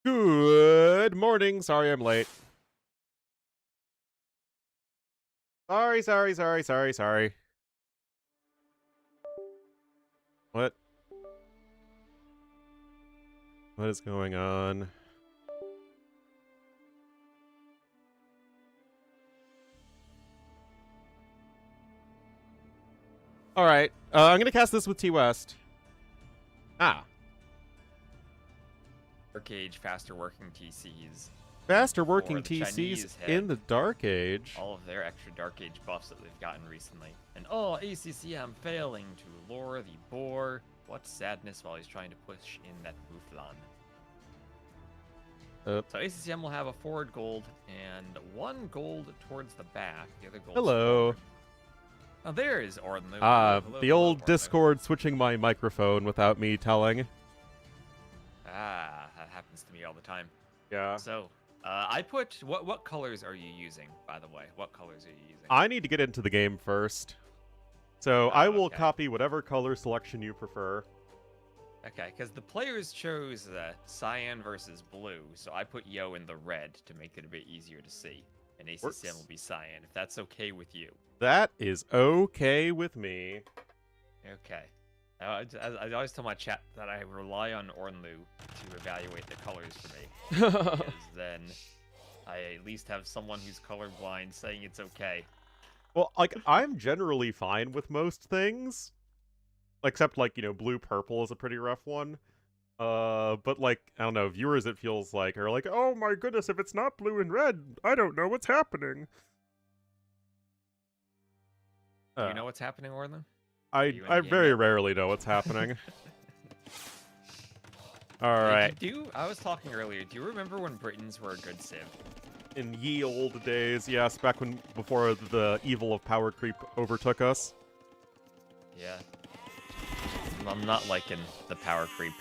Good morning. Sorry I'm late. Sorry. What? What is going on? Alright. I'm gonna cast this with T-West. Ah. Dark Age faster working TCs. Faster working Or the TCs Chinese had in the Dark Age. all of their extra Dark Age buffs that they've gotten recently. And ACCM failing to lure the boar. What sadness while he's trying to push in that Mouflon. So ACCM will have a forward gold and 1 gold towards the back. The other gold. Hello. Oh, there is Ornlu. The old Ornlu. Discord switching my microphone without me telling. Ah, that happens to me all the time. Yeah. So, I put what colors are you using, by the way? What colors are you using? I need to get into the game first. So I will okay. copy whatever color selection you prefer. Okay, because the players chose cyan versus blue, so I put Yo in the red to make it a bit easier to see. And ACCM Works. will be cyan, if that's okay with you. That is okay with me. Okay. I always tell my chat that I rely on Ornlu to evaluate the colors for me. Because then I at least have someone who's colorblind saying it's okay. Well, like, I'm generally fine with most things. Except, like, blue-purple is a pretty rough one. But, like, I don't know, viewers, it feels like, are like, oh my goodness, if it's not blue and red, I don't know what's happening. Do you know what's happening, Ornlu? I very rarely know what's happening. Alright. I was talking earlier, do you remember when Britons were a good civ? In ye old days, yes, before the evil of power creep overtook us. Yeah. I'm not liking the power creep.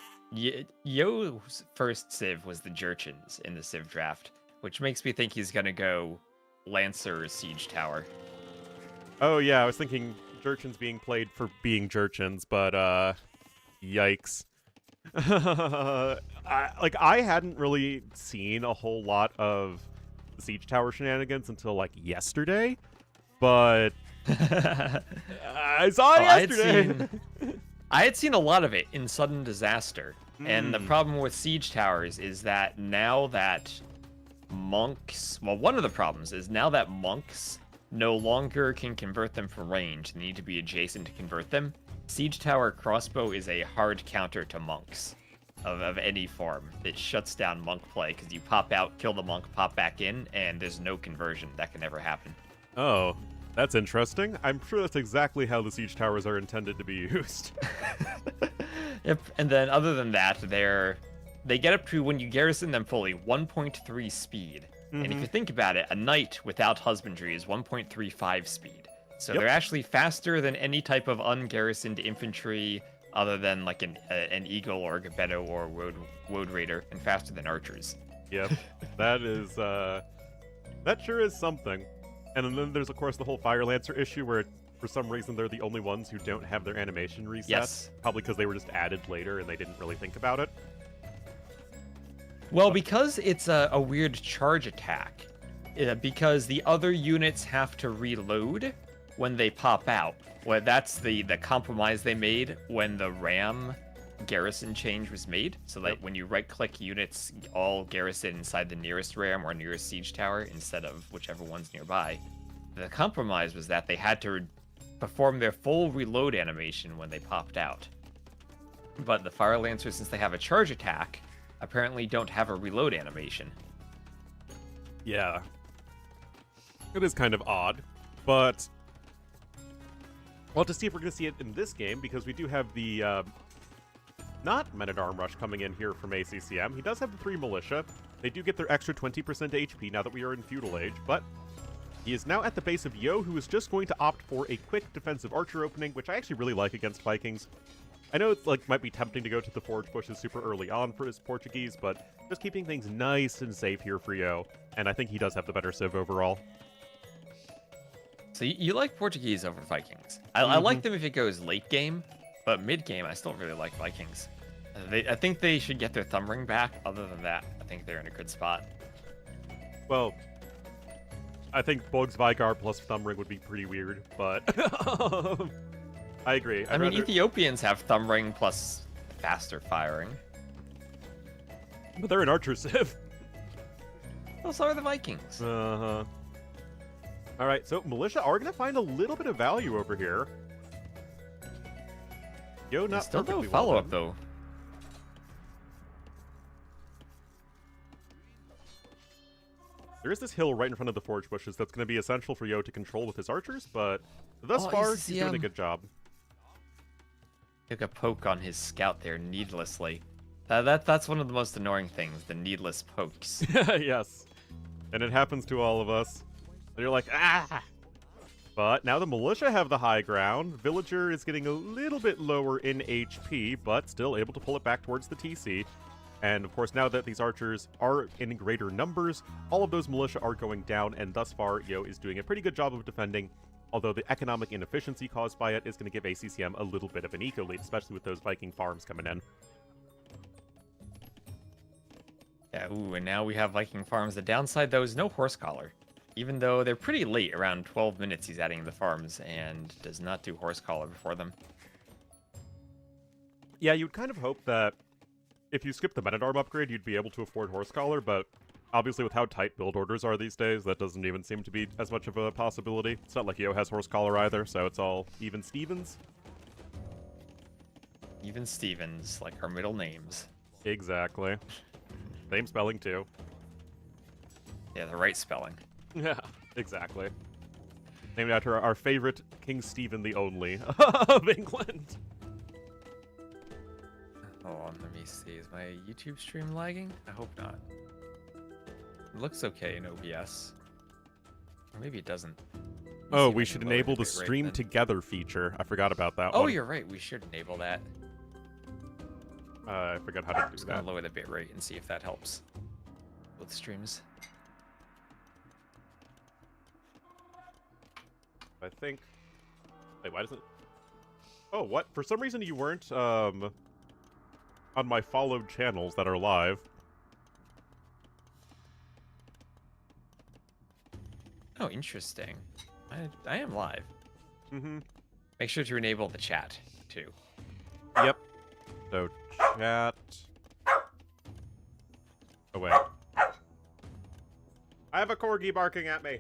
Yo's first civ was the Jurchens in the civ draft, which makes me think he's gonna go Lancer Siege Tower. Oh yeah, I was thinking Jurchens being played for being Jurchens, but yikes. I hadn't really seen a whole lot of Siege Tower shenanigans until like yesterday, but I saw it yesterday. I had seen a lot of it in Sudden Disaster, and the problem with Siege Towers is that now that monks... Well, one of the problems is now that monks no longer can convert them for range, they need to be adjacent to convert them. Siege Tower Crossbow is a hard counter to monks of any form. It shuts down monk play, because you pop out, kill the monk, pop back in, and there's no conversion. That can never happen. Oh, that's interesting. I'm sure that's exactly how the Siege Towers are intended to be used. Yep, and then other than that, they get up to, when you garrison them fully, 1.3 speed. And if you think about it, a knight without husbandry is 1.35 speed. So they're actually faster than any type of ungarrisoned infantry other than like an eagle or a Geppetto or Woad Raider, and faster than archers. Yep, that is, that sure is something. And then there's, of course, the whole Fire Lancer issue where, for some reason, they're the only ones who don't have their animation reset. Yes. Probably because they were just added later and they didn't really think about it. Well, because it's a weird charge attack, because the other units have to reload when they pop out. Well, that's the compromise they made when the RAM garrison change was made. So that when you right-click, units all garrison inside the nearest RAM or nearest siege tower instead of whichever one's nearby. The compromise was that they had to perform their full reload animation when they popped out. But the Fire Lancers, since they have a charge attack, apparently don't have a reload animation. Yeah. It is kind of odd, but well, to see if we're going to see it in this game, because we do have the not Men-at-Arm Rush coming in here from ACCM. He does have the 3 Militia. They do get their extra 20% HP now that we are in Feudal Age, but he is now at the base of Yo, who is just going to opt for a quick defensive archer opening, which I actually really like against Vikings. I know it's might be tempting to go to the Forge Bushes super early on for his Portuguese, but just keeping things nice and safe here for Yo, and I think he does have the better civ overall. So you like Portuguese over Vikings. I like them if it goes late game, but mid game I still really like Vikings. I think they should get their thumb ring back. Other than that, I think they're in a good spot. Well, I think Bog's Vigar plus thumb ring would be pretty weird, but I agree. I mean, Ethiopians have thumb ring plus faster firing. But they're an archer civ. Well, so are the Vikings. Uh-huh. Alright, so Militia are going to find a little bit of value over here. Yo, not Still no perfectly follow-up, well though. There is this hill right in front of the forge bushes that's going to be essential for Yo to control with his archers, but thus far, he's doing a good job. Took a poke on his scout there needlessly. That's one of the most annoying things, the needless pokes. Yes. And it happens to all of us. And you're like, ah! But now the Militia have the high ground. Villager is getting a little bit lower in HP, but still able to pull it back towards the TC. And of course, now that these archers are in greater numbers, all of those militia are going down, and thus far, Yo is doing a pretty good job of defending, although the economic inefficiency caused by it is going to give ACCM a little bit of an eco lead, especially with those Viking farms coming in. Yeah, ooh, and now we have Viking farms. The downside, though, is no horse collar. Even though they're pretty late, around 12 minutes he's adding the farms, and does not do horse collar before them. Yeah, you'd kind of hope that if you skip the Men-at-Arm upgrade, you'd be able to afford horse collar, but obviously with how tight build orders are these days, that doesn't even seem to be as much of a possibility. It's not like Yo has horse collar either, so it's all even Stevens. Even Stevens, like our middle names. Exactly. Same spelling, too. Yeah, the right spelling. Yeah, exactly. Named after our favorite King Stephen the Only of England. Hold on, let me see. Is my YouTube stream lagging? I hope not. It looks okay in OBS. Or maybe it doesn't. Oh, we should enable the Stream Together feature. I forgot about that one. Oh, you're right. We should enable that. I forgot how to do I'm just that. gonna lower the bitrate and see if that helps with streams. I think... Wait, why doesn't... Oh, what? For some reason you weren't, on my followed channels that are live. Oh, interesting. I am live. Mm-hmm. Make sure to enable the chat, too. Yep. So, chat... Oh, wait. I have a corgi barking at me.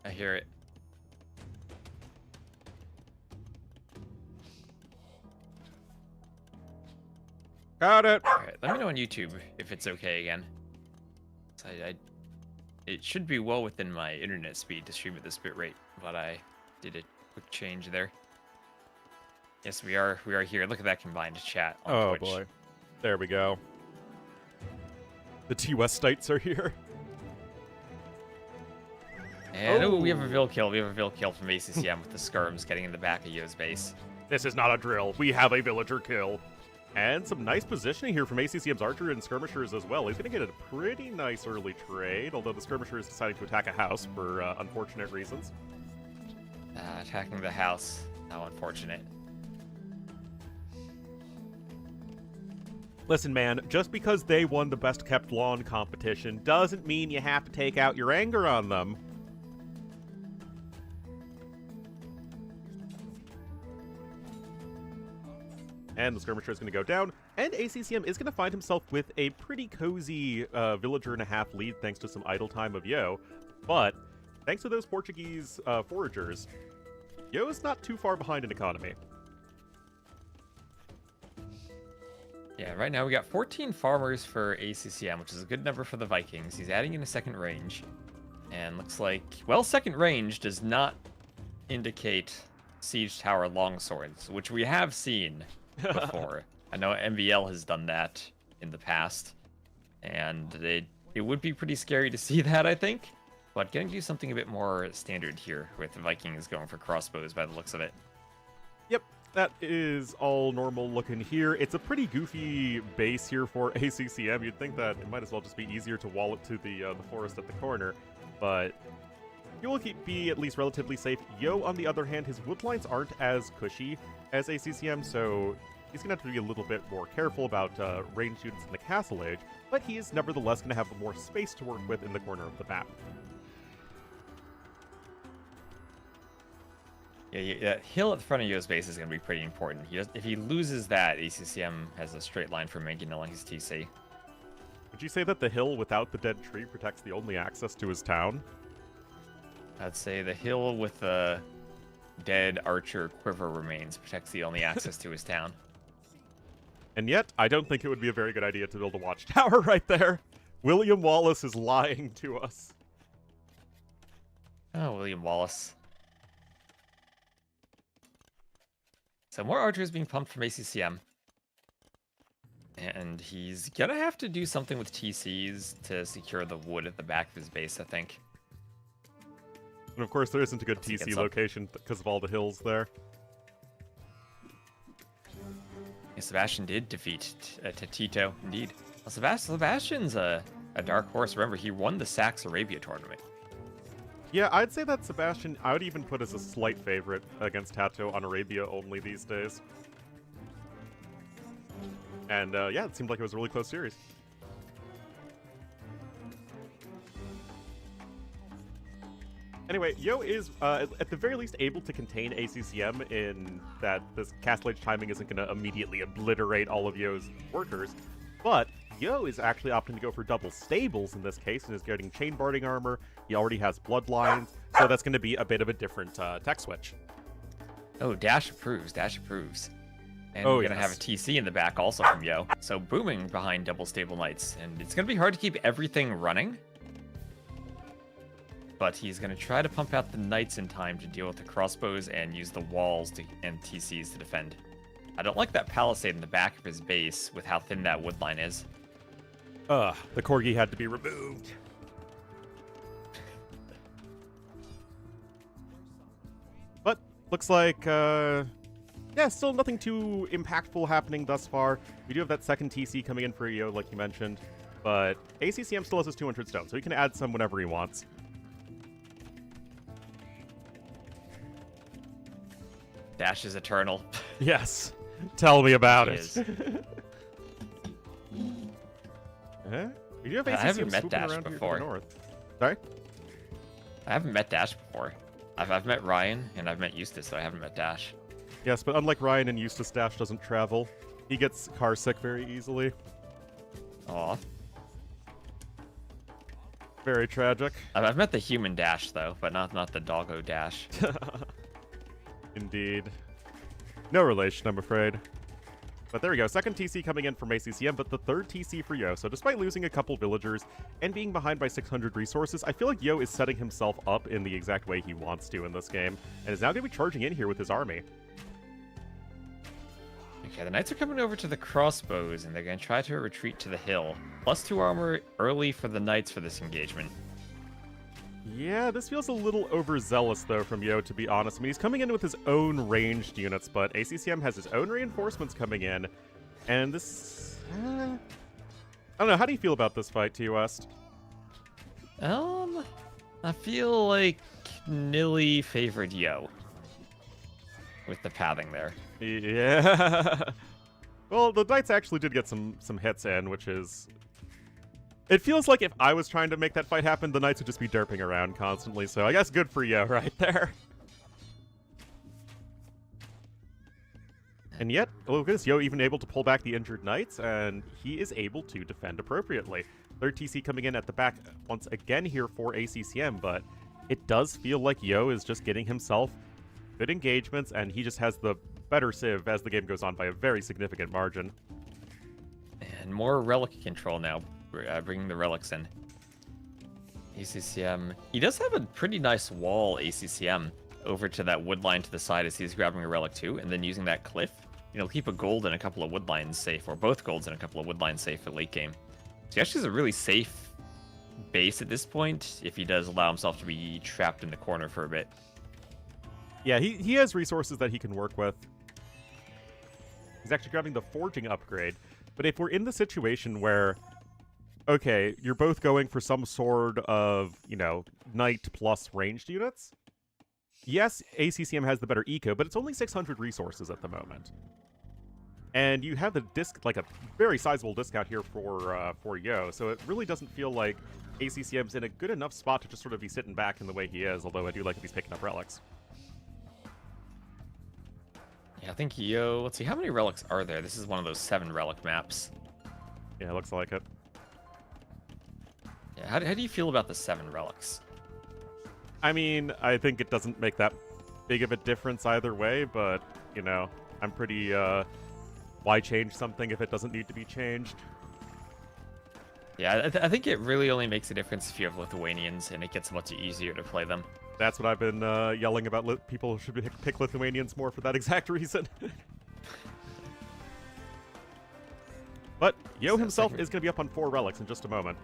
I hear it. Got it. Alright, let me know on YouTube if it's okay again. So it should be well within my internet speed to stream at this bitrate, but I did a quick change there. Yes, we are here. Look at that combined chat on Twitch. Boy. There we go. The T-Westites are here. And oh, we have a Vil kill. We have a Vil kill from ACCM with the skirms getting in the back of Yo's base. This is not a drill. We have a villager kill. And some nice positioning here from ACCM's archer and skirmishers as well. He's going to get a pretty nice early trade, although the skirmisher is deciding to attack a house for unfortunate reasons. Attacking the house. How unfortunate. Listen, man, just because they won the best kept lawn competition doesn't mean you have to take out your anger on them. And the skirmisher is going to go down, and ACCM is going to find himself with a pretty cozy villager and a half lead thanks to some idle time of Yo. But thanks to those Portuguese foragers, Yo is not too far behind in economy. Yeah, right now we got 14 farmers for ACCM, which is a good number for the Vikings. He's adding in a second range. And looks like, well, second range does not indicate siege tower longswords, which we have seen before. I know MVL has done that in the past, and it would be pretty scary to see that, I think. But going to do something a bit more standard here with the Vikings going for crossbows by the looks of it. Yep, that is all normal looking here. It's a pretty goofy base here for ACCM. You'd think that it might as well just be easier to wall it to the forest at the corner, but you will be at least relatively safe. Yo, on the other hand, his wood lines aren't as cushy as ACCM, so He's going to have to be a little bit more careful about ranged units in the Castle Age, but he is nevertheless going to have more space to work with in the corner of the map. Yeah, hill at the front of Yo's base is going to be pretty important. If he loses that, ACCM has a straight line for making along his TC. Would you say that the hill without the dead tree protects the only access to his town? I'd say the hill with the dead archer quiver remains protects the only access to his town. And yet, I don't think it would be a very good idea to build a watchtower right there. William Wallace is lying to us. Oh, William Wallace. So more archers being pumped from ACCM. And he's gonna have to do something with TCs to secure the wood at the back of his base, I think. And of course, there isn't a good TC location because of all the hills there. Yeah, Sebastian did defeat Tito, indeed. Well, Sebastian's a dark horse. Remember, he won the Sax Arabia tournament. Yeah, I'd say that Sebastian, I would even put as a slight favorite against Tato on Arabia only these days. And yeah, it seemed like it was a really close series. Anyway, Yo is, at the very least, able to contain ACCM in that this Castle Age timing isn't going to immediately obliterate all of Yo's workers, but Yo is actually opting to go for double stables in this case and is getting chain barding armor. He already has bloodlines, so that's going to be a bit of a different tech switch. Oh, Dash approves, Dash approves. And Oh, we're going to yes. have a TC in the back also from Yo. So booming behind double stable knights, and it's going to be hard to keep everything running. But he's going to try to pump out the knights in time to deal with the crossbows and use the walls and TCs to defend. I don't like that palisade in the back of his base with how thin that wood line is. The corgi had to be removed. But looks like, yeah, still nothing too impactful happening thus far. We do have that second TC coming in for Yo, like you mentioned. But ACCM still has his 200 stone, so he can add some whenever he wants. Dash is eternal. Yes. Tell me about He it. is. Huh? You do have I ACCM haven't met swooping Dash around here to the before. north. Sorry? I haven't met Dash before. I've met Ryan, and I've met Eustace, so I haven't met Dash. Yes, but unlike Ryan and Eustace, Dash doesn't travel. He gets car sick very easily. Aw. Very tragic. I've met the human Dash, though, but not the doggo Dash. Indeed. No relation, I'm afraid. But there we go. Second TC coming in from ACCM, but the third TC for Yo. So despite losing a couple villagers and being behind by 600 resources, I feel like Yo is setting himself up in the exact way he wants to in this game, and is now going to be charging in here with his army. Okay, the knights are coming over to the crossbows, and they're going to try to retreat to the hill. +2 armor early for the knights for this engagement. Yeah, this feels a little overzealous, though, from Yo, to be honest. I mean, he's coming in with his own ranged units, but ACCM has his own reinforcements coming in, and this... I don't know, how do you feel about this fight, T West? I feel like Nilly favored Yo. With the pathing there. Yeah. Well, the Knights actually did get some hits in, which is... It feels like if I was trying to make that fight happen, the Knights would just be derping around constantly, so I guess good for Yo right there. And yet, look at this, Yo even able to pull back the injured Knights, and he is able to defend appropriately. Third TC coming in at the back once again here for ACCM, but it does feel like Yo is just getting himself good engagements, and he just has the better civ as the game goes on by a very significant margin. And more relic control now, bringing the relics in. ACCM. He does have a pretty nice wall, ACCM, over to that wood line to the side as he's grabbing a relic too, and then using that cliff. You know, keep a gold and a couple of wood lines safe, or both golds and a couple of wood lines safe for late game. So he actually has a really safe base at this point, if he does allow himself to be trapped in the corner for a bit. Yeah, he has resources that he can work with. He's actually grabbing the forging upgrade. But if we're in the situation where, okay, you're both going for some sort of, you know, knight plus ranged units, yes, ACCM has the better eco, but it's only 600 resources at the moment. And you have the like a very sizable discount here for Yo, so it really doesn't feel like ACCM's in a good enough spot to just sort of be sitting back in the way he is, although I do like if he's picking up relics. Yeah, I think Yo... Let's see, how many relics are there? This is one of those 7 relic maps. Yeah, looks like it. Yeah, how do you feel about the 7 relics? I mean, I think it doesn't make that big of a difference either way, but, you know, I'm pretty, why change something if it doesn't need to be changed? Yeah, I think it really only makes a difference if you have Lithuanians, and it gets much easier to play them. That's what I've been yelling about. People should pick Lithuanians more for that exact reason. But Yo himself is going to be up on 4 relics in just a moment.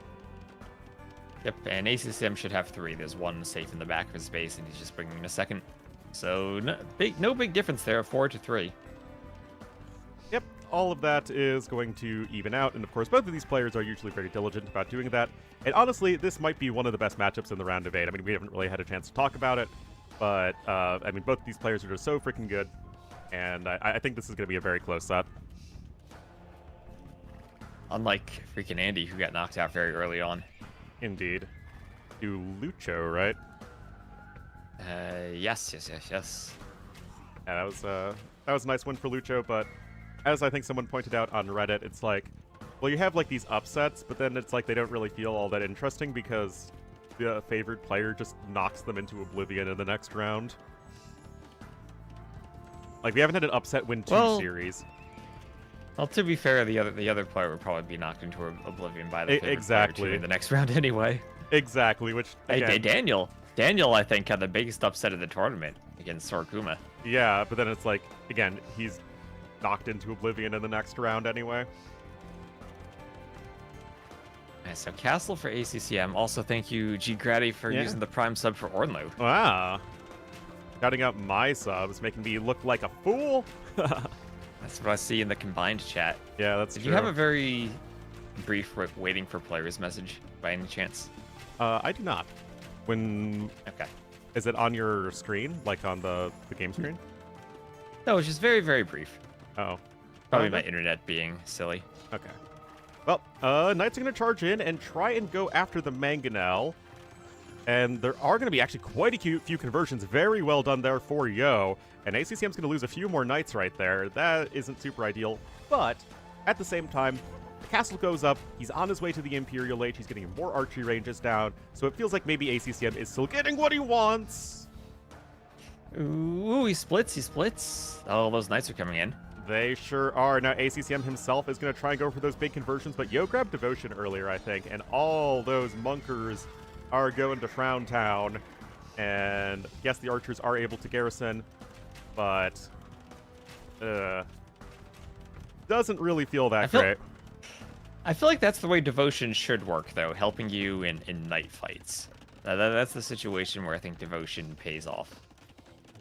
Yep, and ACCM should have 3. There's 1 safe in the back of his base, and he's just bringing in a second. So no big difference there, 4 to 3. Yep, all of that is going to even out, and of course both of these players are usually very diligent about doing that. And honestly, this might be one of the best matchups in the round of 8. I mean, we haven't really had a chance to talk about it, but I mean, both of these players are just so freaking good, and I think this is going to be a very close set. Unlike freaking Andy, who got knocked out very early on. Indeed. To Lucho, right? Yes. Yeah, that was a nice win for Lucho, but as I think someone pointed out on Reddit, it's like, well, you have like these upsets, but then it's like they don't really feel all that interesting because the favored player just knocks them into oblivion in the next round. Like, we haven't had an upset win 2 series. Well, to be fair, the other player would probably be knocked into oblivion by the favorite player too in the next round anyway. Exactly, which again, hey, Daniel, I think, had the biggest upset of the tournament against Sorokuma. Yeah, but then it's like, again, he's knocked into oblivion in the next round anyway. Yeah, so Castle for ACCM. Also, thank you, G Grady, for using the Prime sub for Ornlu. Wow. Shouting out my subs, making me look like a fool. That's what I see in the combined chat. Yeah, that's Did true. you have a very brief waiting for players message by any chance? I do not. Okay. Is it on your screen, like on the game screen? No, it's just very, very brief. Oh. Probably my internet being silly. Okay. Well, Knights are going to charge in and try and go after the Mangonel. And there are going to be actually quite a few conversions. Very well done there for Yo. And ACCM's going to lose a few more Knights right there. That isn't super ideal. But at the same time, the castle goes up. He's on his way to the Imperial Age. He's getting more archery ranges down. So it feels like maybe ACCM is still getting what he wants. Ooh, he splits. Oh, those Knights are coming in. They sure are. Now, ACCM himself is going to try and go for those big conversions, but Yo grabbed Devotion earlier, I think, and all those Monkers are going to Frown Town. And yes, the archers are able to garrison, but doesn't really feel that great. I feel like that's the way Devotion should work, though, helping you in night fights. That's the situation where I think Devotion pays off.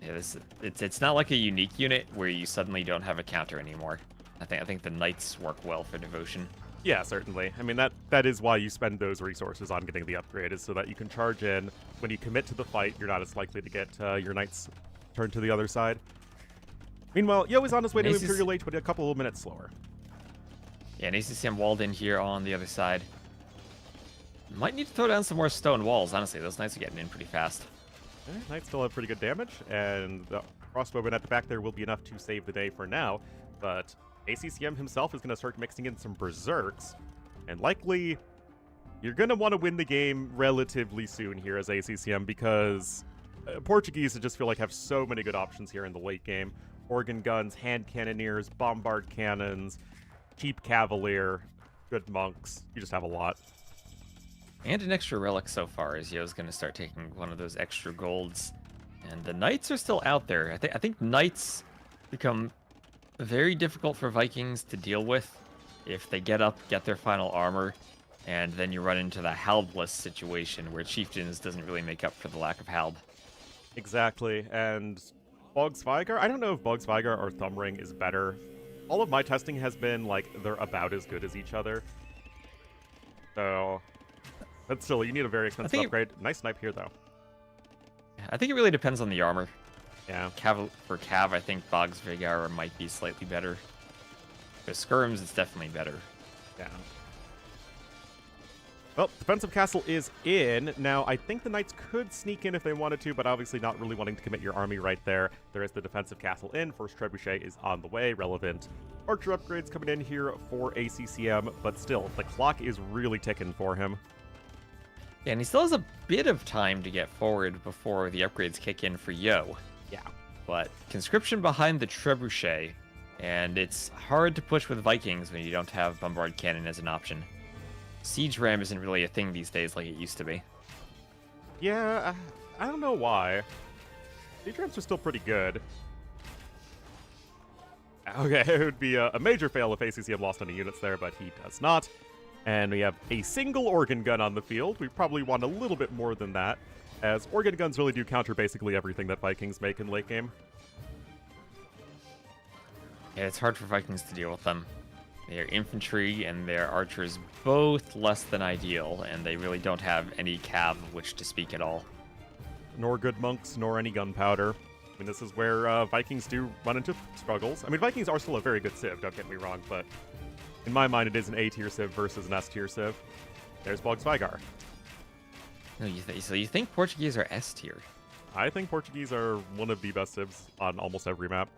Yeah, it's not like a unique unit where you suddenly don't have a counter anymore. I think the Knights work well for Devotion. Yeah, certainly. I mean, that is why you spend those resources on getting the upgrade, is so that you can charge in. When you commit to the fight, you're not as likely to get your Knights turned to the other side. Meanwhile, Yo is on his way to Imperial Age, but a couple of minutes slower. Yeah, and ACCM walled in here on the other side. Might need to throw down some more stone walls, honestly. Those Knights are getting in pretty fast. Knights still have pretty good damage, and the crossbowman at the back there will be enough to save the day for now, but ACCM himself is going to start mixing in some berserks, and likely you're going to want to win the game relatively soon here as ACCM, because Portuguese I just feel like have so many good options here in the late game. Organ guns, hand cannoneers, bombard cannons, cheap cavalier, good monks. You just have a lot. And an extra relic so far, as Yo's going to start taking one of those extra golds. And the Knights are still out there. I think Knights become very difficult for Vikings to deal with if they get up, get their final armor, and then you run into the halbless situation where Chieftains doesn't really make up for the lack of halb. Exactly, and Bogsvigar, I don't know if Bogsvigar or Thumbring is better. All of my testing has been, like, they're about as good as each other. So, but still, you need a very expensive upgrade. Nice snipe here, though. I think it really depends on the armor. Yeah. For Cav, I think Bogsvigar might be slightly better. For skirms, it's definitely better. Yeah. Well, defensive castle is in. Now, I think the knights could sneak in if they wanted to, but obviously not really wanting to commit your army right there. There is the defensive castle in. First trebuchet is on the way. Relevant archer upgrades coming in here for ACCM, but still, the clock is really ticking for him. Yeah, and he still has a bit of time to get forward before the upgrades kick in for Yo. Yeah. But conscription behind the trebuchet, and it's hard to push with Vikings when you don't have bombard cannon as an option. Siege ram isn't really a thing these days like it used to be. Yeah, I don't know why. Siege rams are still pretty good. Okay, it would be a major fail if ACCM lost any units there, but he does not. And we have a single organ gun on the field. We probably want a little bit more than that, as organ guns really do counter basically everything that Vikings make in late game. Yeah, it's hard for Vikings to deal with them. Their infantry and their archers both less than ideal, and they really don't have any cav of which to speak at all. Nor good monks, nor any gunpowder. I mean, this is where Vikings do run into struggles. I mean, Vikings are still a very good civ, don't get me wrong, but in my mind, it is an A-tier civ versus an S-tier civ. There's Bogsvigar. No, so you think Portuguese are S tier? I think Portuguese are one of the best civs on almost every map.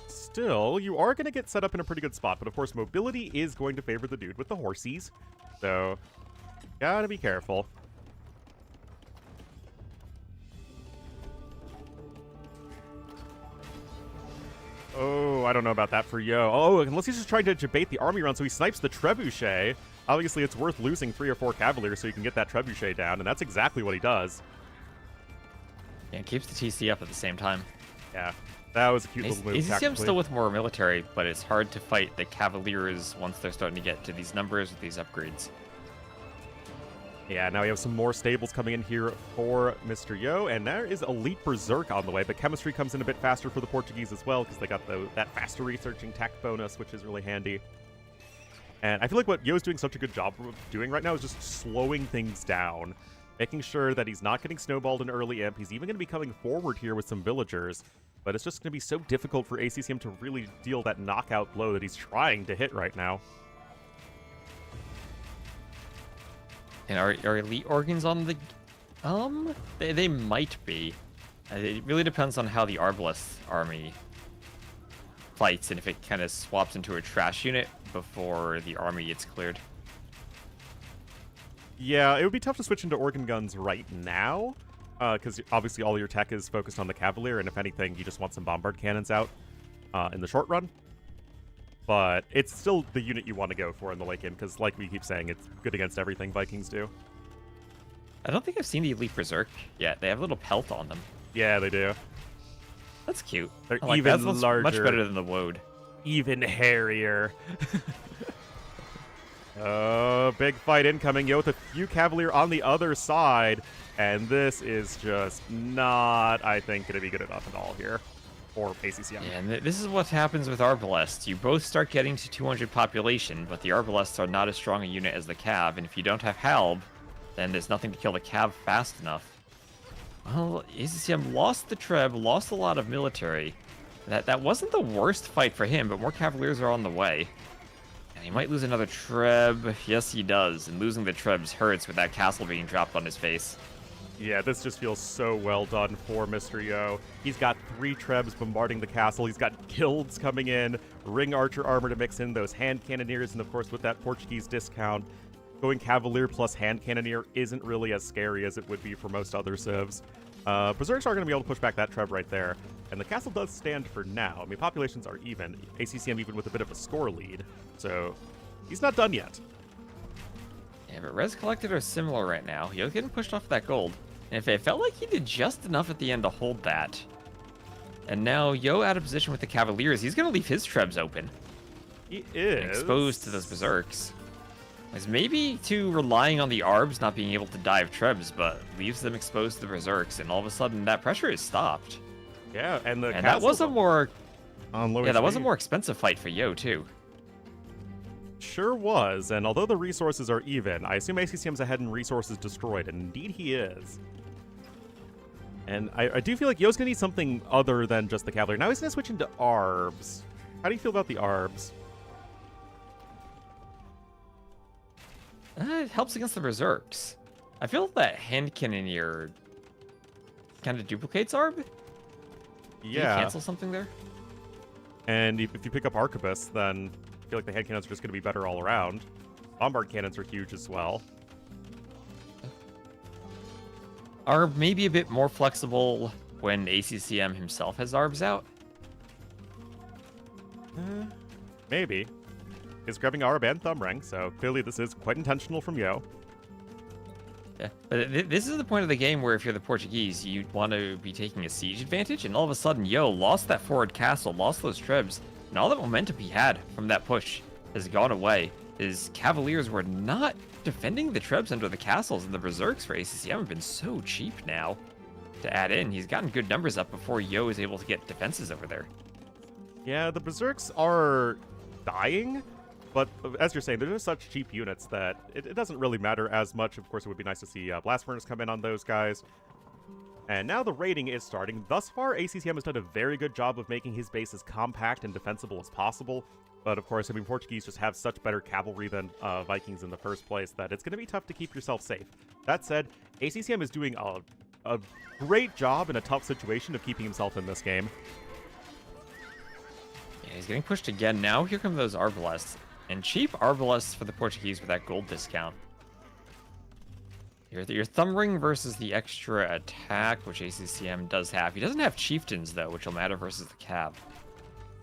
Still, you are going to get set up in a pretty good spot, but of course mobility is going to favor the dude with the horsies, so gotta be careful. Oh, I don't know about that for Yo. Oh, unless he's just trying to debate the army run, so he snipes the trebuchet. Obviously, it's worth losing 3 or 4 cavaliers so you can get that trebuchet down, and that's exactly what he does. Yeah, it keeps the TC up at the same time. Yeah, that was a cute little move. ACCM still with more military, but it's hard to fight the cavaliers once they're starting to get to these numbers with these upgrades. Yeah, now we have some more stables coming in here for Mr. Yo, and there is Elite Berserk on the way, but chemistry comes in a bit faster for the Portuguese as well, because they got that faster researching tech bonus, which is really handy. And I feel like what Yo's doing such a good job of doing right now is just slowing things down, making sure that he's not getting snowballed in early imp. He's even going to be coming forward here with some villagers, but it's just going to be so difficult for ACCM to really deal that knockout blow that he's trying to hit right now. And are elite organs on the... They might be. It really depends on how the Arbalest army fights, and if it kind of swaps into a trash unit before the army gets cleared. Yeah, it would be tough to switch into organ guns right now, because obviously all your tech is focused on the Cavalier, and if anything, you just want some bombard cannons out in the short run. But it's still the unit you want to go for in the late game, because like we keep saying, it's good against everything Vikings do. I don't think I've seen the Elite Berserk yet. They have a little pelt on them. Yeah, they do. That's cute. They're like even that. larger. Much better than the Woad. Even hairier. Oh, big fight incoming. Yo with a few Cavalier on the other side. And this is just not, I think, going to be good enough at all here for ACCM. Yeah, and this is what happens with Arbalests. You both start getting to 200 population, but the Arbalests are not as strong a unit as the Cav, and if you don't have Halb, then there's nothing to kill the Cav fast enough. Well, ACCM lost the Treb, lost a lot of military. That wasn't the worst fight for him, but more Cavaliers are on the way. And he might lose another Treb. Yes, he does, and losing the Trebs hurts with that castle being dropped on his face. Yeah, this just feels so well done for Mr. Yo. He's got 3 Trebs bombarding the castle. He's got guilds coming in, ring archer armor to mix in, those hand cannoneers, and of course with that Portuguese discount, going Cavalier plus hand cannoneer isn't really as scary as it would be for most other civs. Berserks are going to be able to push back that Treb right there, and the castle does stand for now. I mean, populations are even. ACCM even with a bit of a score lead, so he's not done yet. Yeah, but Res Collected are similar right now. Yo's getting pushed off that gold. And if it felt like he did just enough at the end to hold that. And now Yo out of position with the Cavaliers. He's going to leave his Trebs open. He is. And exposed to those Berserks. Is maybe too relying on the Arbs not being able to dive Trebs, but leaves them exposed to the Berserks. And all of a sudden, that pressure is stopped. Yeah, and the that was a more... on lower that was a speed. more expensive fight for Yo, too. Sure was, and although the resources are even, I assume ACCM's ahead in resources destroyed, and indeed he is. And I do feel like Yo's going to need something other than just the cavalry. Now he's going to switch into Arbs. How do you feel about the Arbs? It helps against the Berserks. I feel that hand cannoneer kind of duplicates Arb. Did you cancel something there? And if you pick up Arquebus, then I feel like the hand cannons are just going to be better all around. Bombard cannons are huge as well. Arb may be a bit more flexible when ACCM himself has Arbs out. Maybe. He's grabbing Arb and Thumb Ring, so clearly this is quite intentional from Yo. Yeah, but this is the point of the game where if you're the Portuguese, you'd want to be taking a siege advantage, and all of a sudden, Yo lost that forward castle, lost those trebs, and all that momentum he had from that push has gone away. His Cavaliers were not defending the trebs under the castles, and the Berserks for ACCM have been so cheap now to add in. He's gotten good numbers up before Yo is able to get defenses over there. Yeah, the Berserks are dying, but as you're saying, they're just such cheap units that it doesn't really matter as much. Of course, it would be nice to see Blast Furnace come in on those guys. And now the raiding is starting. Thus far, ACCM has done a very good job of making his base as compact and defensible as possible. But of course, I mean, Portuguese just have such better cavalry than Vikings in the first place that it's going to be tough to keep yourself safe. That said, ACCM is doing a great job in a tough situation of keeping himself in this game. Yeah, he's getting pushed again. Now here come those Arbalests. And cheap Arbalests for the Portuguese with that gold discount. Your Thumb Ring versus the extra attack, which ACCM does have. He doesn't have Chieftains, though, which will matter versus the Cav.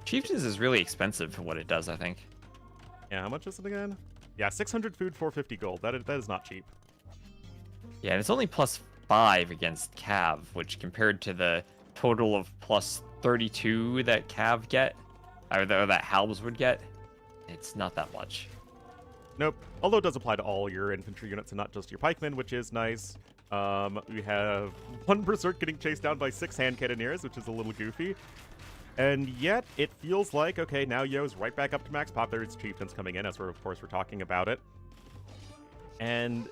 Chieftains is really expensive for what it does, I think. Yeah, how much is it again? Yeah, 600 food, 450 gold. That is not cheap. Yeah, and it's only +5 against Cav, which compared to the total of +32 that Cav get, or that Halbs would get, it's not that much. Nope. Although it does apply to all your infantry units and not just your pikemen, which is nice. We have one Berserk getting chased down by 6 hand cannoneers, which is a little goofy. And yet, it feels like, okay, now Yo's right back up to max pop. There's Chieftains coming in, as of course, we're talking about it. And,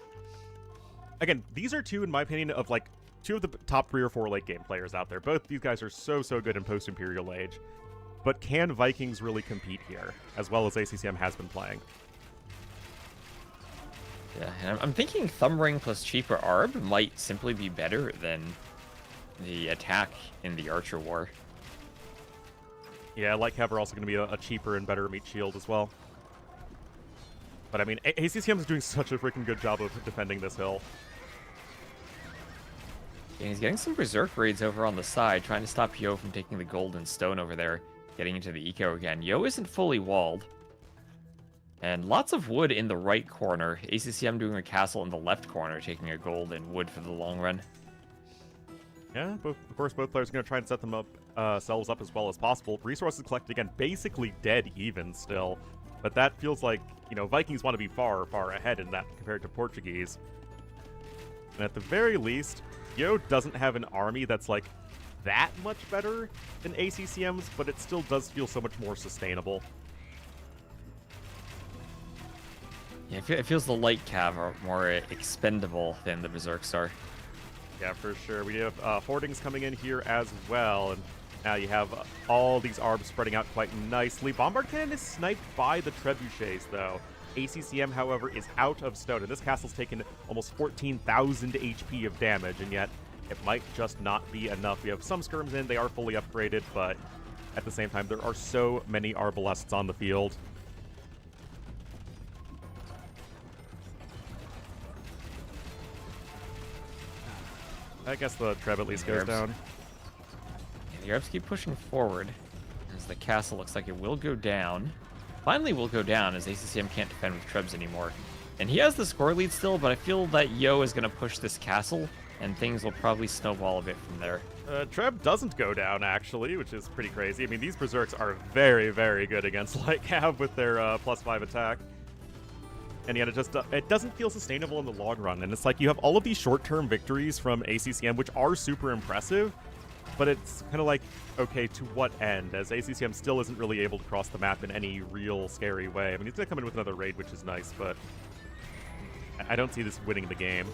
again, these are two, in my opinion, of, like, two of the top 3 or 4 late game players out there. Both these guys are so good in post-Imperial Age. But can Vikings really compete here, as well as ACCM has been playing? Yeah, and I'm thinking Thumb Ring plus cheaper Arb might simply be better than the attack in the Archer War. Yeah, Light Cav are also going to be a cheaper and better meat shield as well. But I mean, ACCM is doing such a freaking good job of defending this hill. And he's getting some Berserk raids over on the side, trying to stop Yo from taking the gold and stone over there, getting into the eco again. Yo isn't fully walled. And lots of wood in the right corner. ACCM doing a castle in the left corner, taking a gold and wood for the long run. Yeah, of course, both players are going to try and set them up, selves up as well as possible. Resources collected, again, basically dead even still. But that feels like, you know, Vikings want to be far ahead in that compared to Portuguese. And at the very least, Yo doesn't have an army that's, like, that much better than ACCM's, but it still does feel so much more sustainable. Yeah, it feels the light cav are more expendable than the Berserks are. Yeah, for sure. We have hoardings coming in here as well, and now you have all these Arbs spreading out quite nicely. Bombard Cannon is sniped by the Trebuchets, though. ACCM, however, is out of stone, and this castle's taken almost 14,000 HP of damage, and yet it might just not be enough. We have some skirms in, they are fully upgraded, but at the same time, there are so many Arbalests on the field. I guess the Treb at least goes down. Yeah, the Arbs keep pushing forward as the castle looks like it will go down. Finally will go down as ACCM can't defend with Trebs anymore. And he has the score lead still, but I feel that Yo is going to push this castle, and things will probably snowball a bit from there. Treb doesn't go down, actually, which is pretty crazy. I mean, these Berserks are very good against Light Cav with their +5 attack. And yet it doesn't feel sustainable in the long run. And it's like you have all of these short-term victories from ACCM, which are super impressive, but it's kind of like, okay, to what end? As ACCM still isn't really able to cross the map in any real scary way. I mean, he's going to come in with another raid, which is nice, but I don't see this winning the game.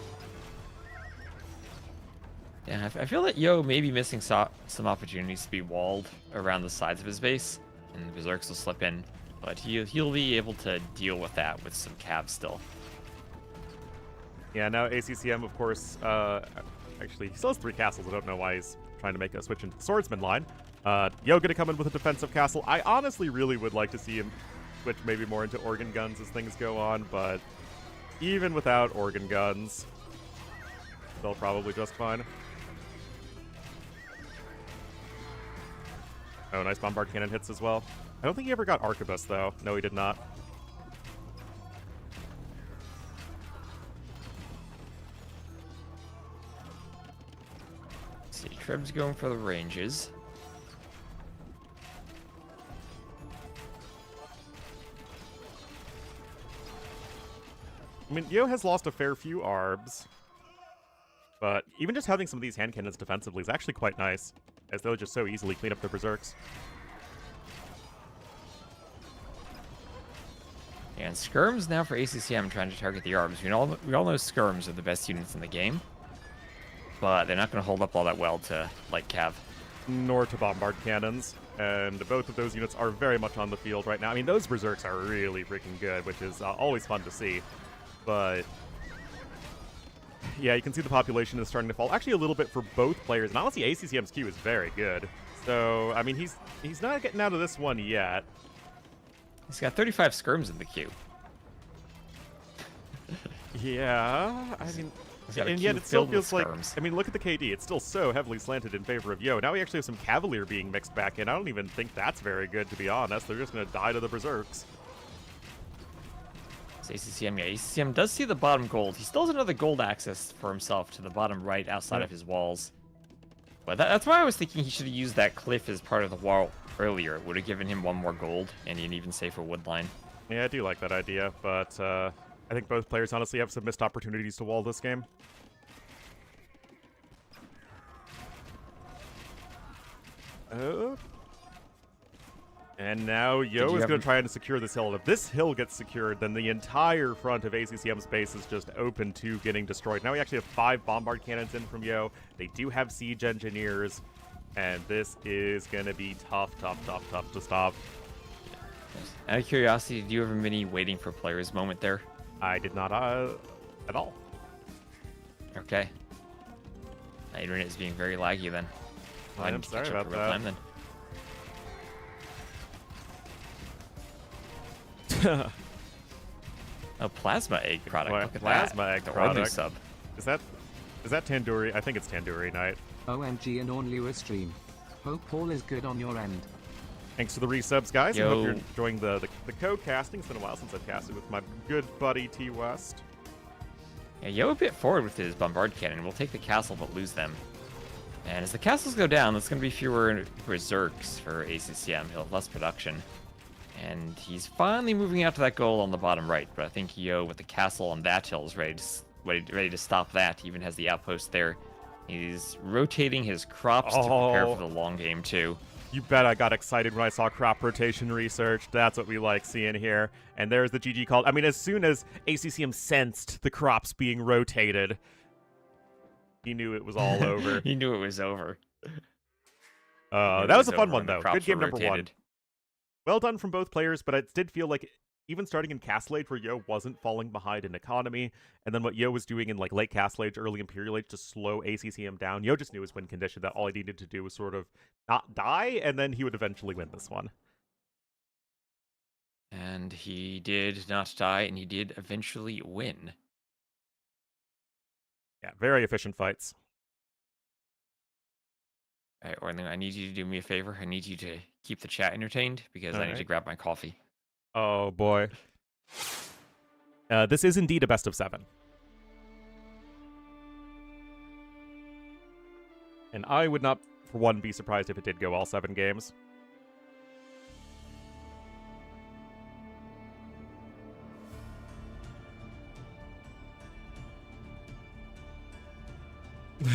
Yeah, I feel that Yo may be missing some opportunities to be walled around the sides of his base, and the Berserks will slip in, but he'll be able to deal with that with some Cav still. Yeah, now ACCM, of course, actually, he still has 3 castles. I don't know why he's trying to make a switch into the swordsman line. Yo gonna come in with a defensive castle. I honestly really would like to see him switch maybe more into organ guns as things go on, but even without organ guns, they'll probably just fine. Oh, nice bombard cannon hits as well. I don't think he ever got Arquebus, though. No, he did not. Let's see, Treb's going for the ranges. I mean, Yo has lost a fair few arbs, but even just having some of these hand cannons defensively is actually quite nice, as they'll just so easily clean up the berserks. And skirms now for ACCM trying to target the arbs. We all know skirms are the best units in the game, but they're not going to hold up all that well to light cav. Nor to bombard cannons, and both of those units are very much on the field right now. I mean, those berserks are really freaking good, which is always fun to see. But yeah, you can see the population is starting to fall. Actually, a little bit for both players. And honestly, ACCM's queue is very good. So, I mean, he's not getting out of this one yet. He's got 35 skirms in the queue. Yeah, I mean, and yet it still feels like, I mean, look at the KD. It's still so heavily slanted in favor of Yo. Now we actually have some Cavalier being mixed back in. I don't even think that's very good, to be honest. They're just going to die to the berserks. ACCM, yeah, ACCM does see the bottom gold. He still has another gold access for himself to the bottom right outside of his walls. But that's why I was thinking he should have used that cliff as part of the wall earlier. It would have given him 1 more gold and an even safer wood line. Yeah, I do like that idea, but I think both players honestly have some missed opportunities to wall this game. And now Yo is going to try and secure this hill. If this hill gets secured, then the entire front of ACCM's base is just open to getting destroyed. Now we actually have 5 bombard cannons in from Yo. They do have siege engineers, and this is going to be tough to stop. Out of curiosity, do you have a mini waiting for players moment there? I did not at all. Okay. My internet is being very laggy then. I'm sorry about that. Time, then. Oh, plasma egg product. Boy, look at plasma that. egg the product. Ornlu sub. Is that Tandoori? I think it's Tandoori Night. OMG and Ornlu stream. Hope all is good on your end. Thanks for the resubs, guys. I Yo. hope you're enjoying the co-casting. It's been a while since I've casted with my good buddy T West. Yeah, Yo a bit forward with his bombard cannon. We'll take the castle but lose them. And as the castles go down, there's going to be fewer berserks for ACCM. He'll have less production. And he's finally moving out to that goal on the bottom right. But I think Yo with the castle on that hill is ready to stop that. He even has the outpost there. He's rotating his crops to prepare for the long game too. You bet I got excited when I saw crop rotation research. That's what we like seeing here. And there's the GG call. I mean, as soon as ACCM sensed the crops being rotated, he knew it was all over. He knew it was over. That was a fun one, though. Good game number 1. Well done from both players, but it did feel like even starting in Castle Age where Yo wasn't falling behind in economy, and then what Yo was doing in like late Castle Age, early Imperial Age to slow ACCM down, Yo just knew his win condition that all he needed to do was sort of not die, and then he would eventually win this one. And he did not die, and he did eventually win. Yeah, very efficient fights. All right, Ornlu, I need you to do me a favor. I need you to keep the chat entertained because I need to grab my coffee. Oh, boy. This is indeed a best of 7. And I would not, for one, be surprised if it did go all 7 games.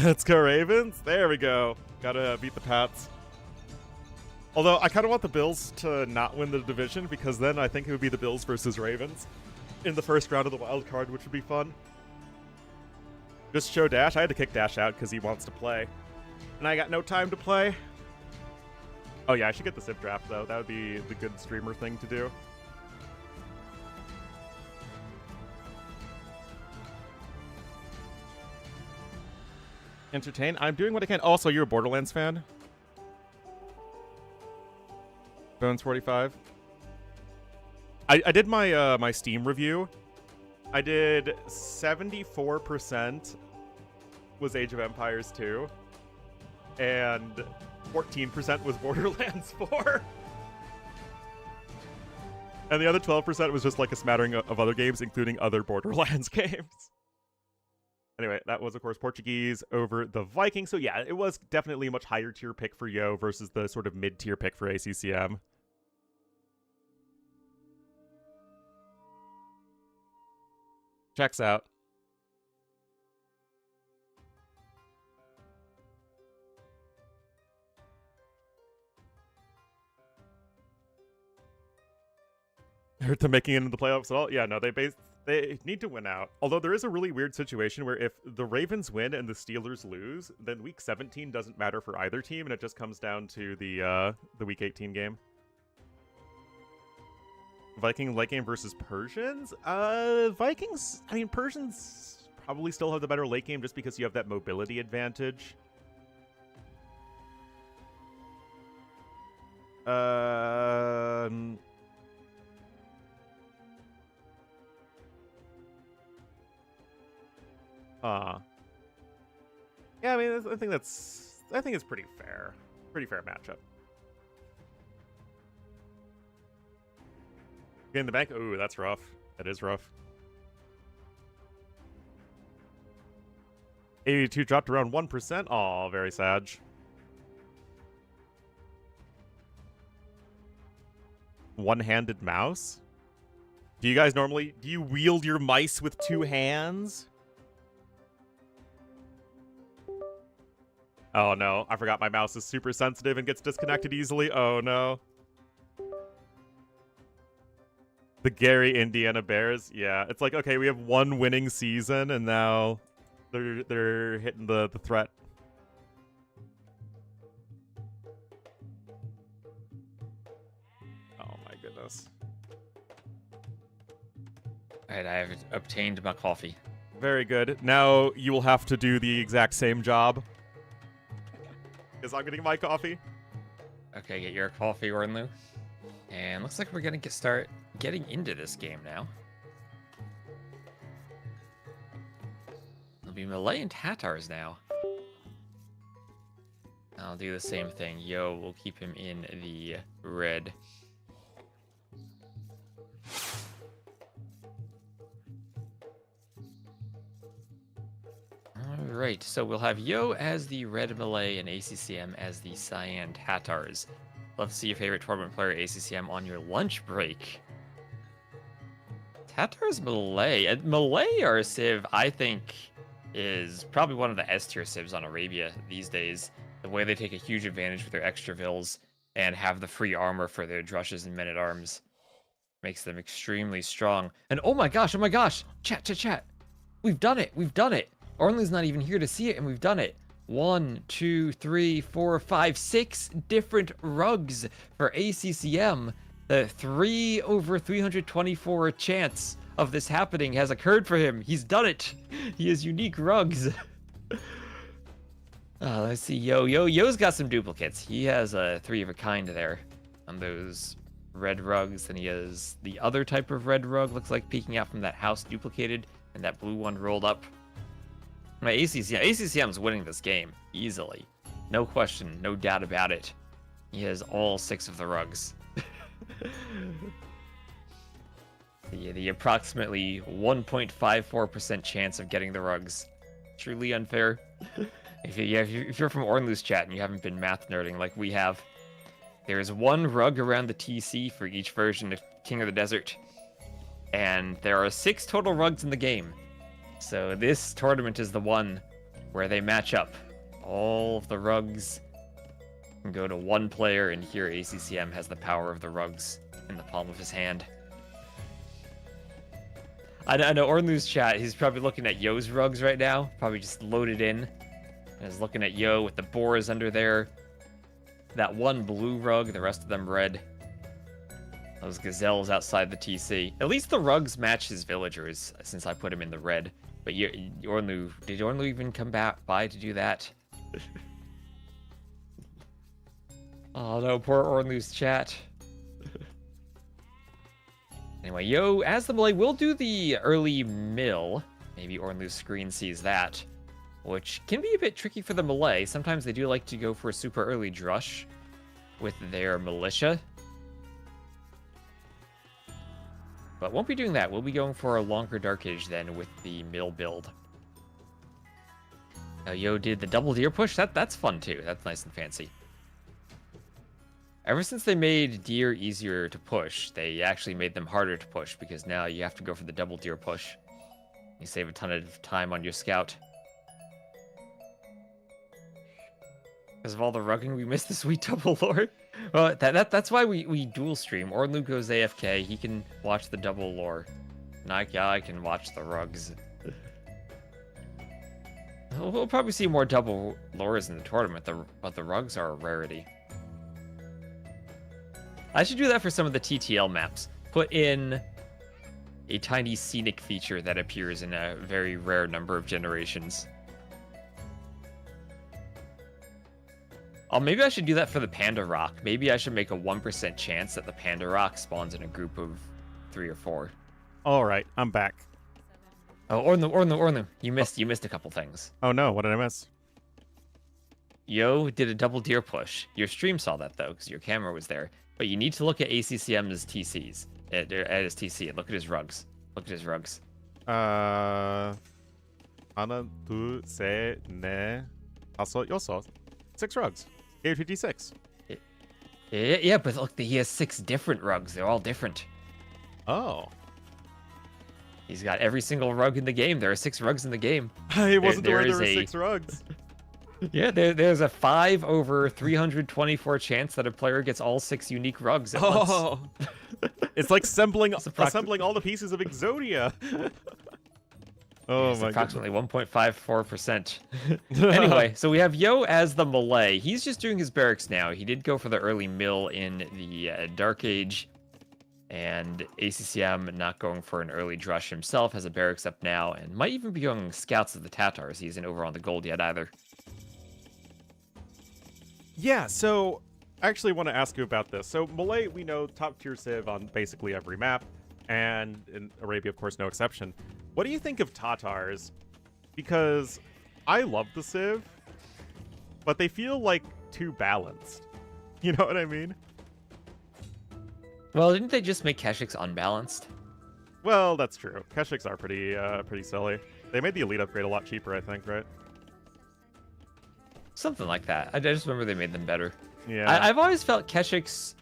Let's go, Ravens. There we go. Gotta beat the Pats. Although, I kind of want the Bills to not win the division, because then I think it would be the Bills versus Ravens in the first round of the wild card, which would be fun. Just show Dash. I had to kick Dash out because he wants to play. And I got no time to play. Oh yeah, I should get the Civ draft though. That would be the good streamer thing to do. Entertain. I'm doing what I can. Also, you're a Borderlands fan? Bones 45. I did my my Steam review. I did 74% was Age of Empires 2, and 14% was Borderlands 4. And the other 12% was just like a smattering of other games, including other Borderlands games. Anyway, that was, of course, Portuguese over the Vikings. So yeah, it was definitely a much higher tier pick for Yo versus the sort of mid-tier pick for ACCM. Checks out. Hurt them making it into the playoffs at all? Yeah, no, they need to win out. Although there is a really weird situation where if the Ravens win and the Steelers lose, then Week 17 doesn't matter for either team, and it just comes down to the Week 18 game. Viking late game versus Persians? Vikings, I mean, Persians probably still have the better late game just because you have that mobility advantage. Yeah, I mean, I think it's pretty fair. Pretty fair matchup. Get in the bank? Ooh, that's rough. That is rough. 82 dropped around 1%. Aw, very sad. One-handed mouse? Do you wield your mice with two hands? Oh no, I forgot my mouse is super sensitive and gets disconnected easily. Oh no. The Gary Indiana Bears, yeah. It's like, okay, we have one winning season, and now they're hitting the threat. Oh my goodness. Alright, I have obtained my coffee. Very good. Now you will have to do the exact same job. Because I'm getting my coffee. Okay, get your coffee, Ornlu. And looks like we're gonna start getting into this game now. It'll be Malay and Tatars now. I'll do the same thing. Yo, we'll keep him in the red. Alright, so we'll have Yo as the red Malay and ACCM as the cyan Tatars. Love to see your favorite tournament player ACCM on your lunch break. Tatars Malay. Malay or Civ, I think, is probably one of the S tier Civs on Arabia these days. The way they take a huge advantage with their extra vills and have the free armor for their drushes and men-at-arms makes them extremely strong. And oh my gosh, chat. We've done it. Ornlu's not even here to see it, and we've done it. 1, 2, 3, 4, 5, 6 different rugs for ACCM. The 3 over 324 chance of this happening has occurred for him. He's done it. He has unique rugs. Let's see. Yo's got some duplicates. He has a 3 of a kind there on those red rugs. And he has the other type of red rug, looks like peeking out from that house duplicated, and that blue one rolled up. My ACCM's winning this game easily. No question, no doubt about it. He has all 6 of the rugs. The approximately 1.54% chance of getting the rugs. Truly unfair. If you're from Ornlu's chat and you haven't been math nerding like we have, there is 1 rug around the TC for each version of King of the Desert. And there are 6 total rugs in the game. So this tournament is the one where they match up. All of the rugs can go to 1 player, and here ACCM has the power of the rugs in the palm of his hand. I know Ornlu's chat, he's probably looking at Yo's rugs right now. Probably just loaded in. And is looking at Yo with the boars under there. That one blue rug, the rest of them red. Those gazelles outside the TC. At least the rugs match his villagers, since I put him in the red. But Ornlu, did Ornlu even come back by to do that? Oh no, poor Ornlu's chat. Anyway, Yo, as the Malay, will do the early mill. Maybe Ornlu's screen sees that. Which can be a bit tricky for the Malay. Sometimes they do like to go for a super early drush with their militia. But won't be doing that. We'll be going for a longer Dark Age then with the mill build. Now, Yo did the double deer push. That's fun too. That's nice and fancy. Ever since they made deer easier to push, they actually made them harder to push because now you have to go for the double deer push. You save a ton of time on your scout. Because of all the rugging, we missed the sweet double lore. Well, that's why we dual stream. Ornlu goes AFK, he can watch the double lore. And I can watch the rugs. We'll probably see more double lores in the tournament, but the rugs are a rarity. I should do that for some of the TTL maps. Put in a tiny scenic feature that appears in a very rare number of generations. Oh, maybe I should do that for the Panda Rock. Maybe I should make a 1% chance that the Panda Rock spawns in a group of 3 or 4. All right, I'm back. Oh, Ornlu. You missed a couple things. Oh no, what did I miss? Yo did a double deer push. Your stream saw that though, because your camera was there. But you need to look at ACCM's TCs. At his TC, and look at his rugs. Look at his rugs. 하나, 둘, 셋, 넷, 다섯, 여섯. 6 rugs. Gave 56. Yeah, but look, he has 6 different rugs. They're all different. Oh. He's got every single rug in the game. There are 6 rugs in the game. I wasn't aware there is were 6 rugs. Yeah, there's a 5 over 324 chance that a player gets all 6 unique rugs at once. It's like assembling all the pieces of Exodia. Oh it's my approximately 1.54%. Anyway, so we have Yo as the Malay. He's just doing his barracks now. He did go for the early mill in the Dark Age. And ACCM not going for an early drush himself, has a barracks up now, and might even be going scouts of the Tatars. He isn't over on the gold yet either. Yeah, so I actually want to ask you about this. So Malay, we know, top tier civ on basically every map, and in Arabia, of course, no exception. What do you think of Tatars? Because I love the civ, but they feel like too balanced. You know what I mean? Well, didn't they just make Keshiks unbalanced? Well, that's true. Keshiks are pretty silly. They made the elite upgrade a lot cheaper, I think, right? Something like that. I just remember they made them better. Yeah. I've always felt Keshiks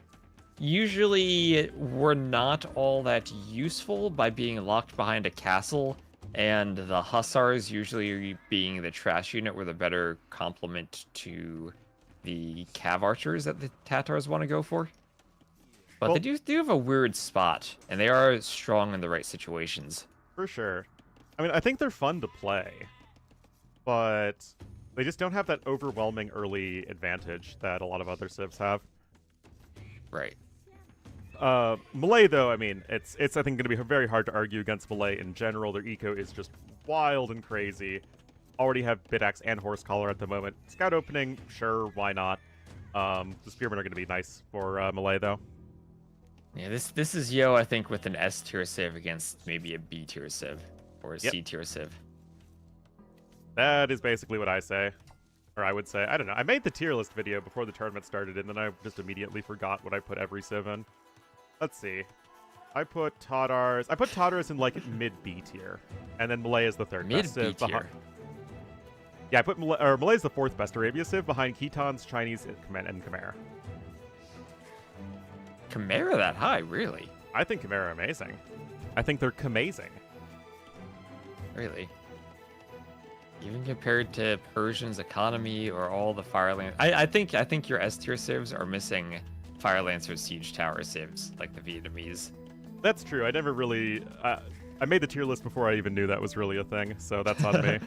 usually were not all that useful by being locked behind a castle, and the Hussars usually being the trash unit were the better complement to the Cav Archers that the Tatars want to go for. But they do have a weird spot, and they are strong in the right situations. For sure. I mean, I think they're fun to play, but they just don't have that overwhelming early advantage that a lot of other civs have. Right. Malay, though, I mean, it's I think, going to be very hard to argue against Malay in general. Their eco is just wild and crazy. Already have Bidax and Horse Collar at the moment. Scout opening, sure, why not? The Spearmen are going to be nice for Malay, though. Yeah, this is Yo, I think, with an S tier civ against maybe a B tier civ or a C tier civ. That is basically what I say. Or I would say. I don't know. I made the tier list video before the tournament started, and then I just immediately forgot what I put every civ in. Let's see. I put Tatars in, like, mid-B tier. And then Malay is the third best civ. Yeah, I put Malay is the 4th best Arabia civ behind Khitans, Chinese, and Khmer. Khmer that high, really? I think Khmer are amazing. I think they're amazing. Really? Even compared to Persian's economy or all the Fire I think your S tier civs are missing Fire Lancer's Siege Tower civs, like the Vietnamese. That's true. I never really... I made the tier list before I even knew that was really a thing, so that's on me.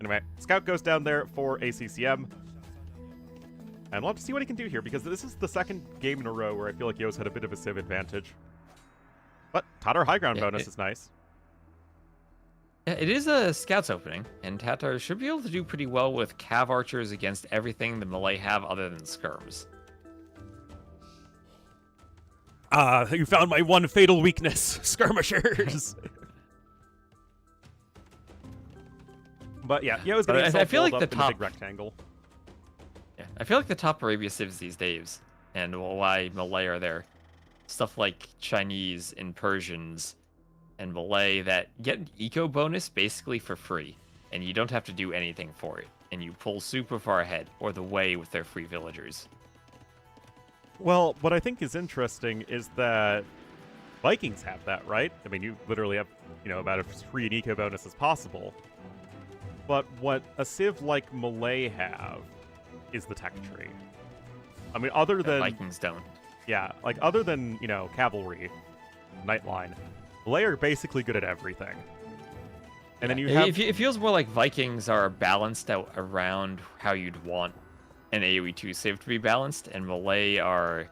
Anyway, Scout goes down there for ACCM. And we'll have to see what he can do here, because this is the second game in a row where I feel like Yo's had a bit of a civ advantage. But Tatar high ground bonus is nice. Yeah, it is a Scouts opening, and Tatar should be able to do pretty well with Cav Archers against everything the Malay have other than Skirms. You found my one fatal weakness, skirmishers. But yeah, Yo's getting I feel like up the in a top big rectangle. Yeah, I feel like the top Arabia civs these days, and why Malay are there, stuff like Chinese and Persians and Malay that get an eco bonus basically for free, and you don't have to do anything for it, and you pull super far ahead, or the way with their free villagers. Well, what I think is interesting is that Vikings have that, right? I mean, you literally have, about as free an eco bonus as possible. But what a civ like Malay have is the tech tree. I mean, other than Vikings don't. Yeah, like other than, cavalry, Nightline, Malay are basically good at everything. And then you have... It feels more like Vikings are balanced out around how you'd want an AoE 2 civ to be balanced, and Malay are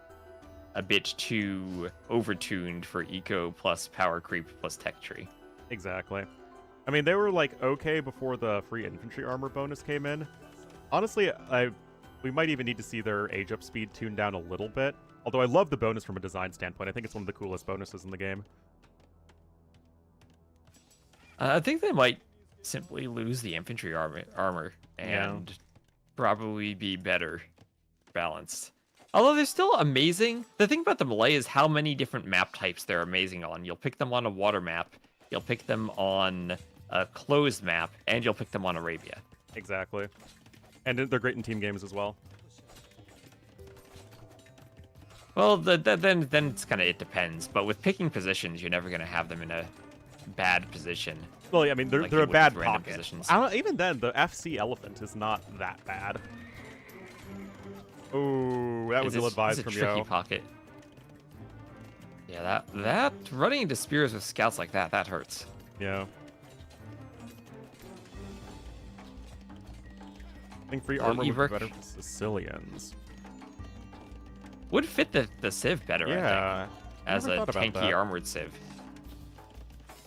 a bit too overtuned for eco plus power creep plus tech tree. Exactly. I mean, they were like okay before the free infantry armor bonus came in. Honestly, we might even need to see their age up speed tuned down a little bit. Although I love the bonus from a design standpoint. I think it's one of the coolest bonuses in the game. I think they might simply lose the infantry armor and probably be better balanced. Although they're still amazing. The thing about the Malay is how many different map types they're amazing on. You'll pick them on a water map, you'll pick them on a closed map, and you'll pick them on Arabia. Exactly. And they're great in team games as well. Well, then it's kind of, it depends. But with picking positions, you're never going to have them in a bad position. Well, yeah, I mean, they're a bad pocket. Positions. Even then, the FC Elephant is not that bad. Oh, that was ill-advised from It's a tricky Yo. pocket. Yeah, that running into spears with scouts like that hurts. Yeah. I think free armor would be better for Sicilians. Would fit the civ better, I think, as a tanky armored civ.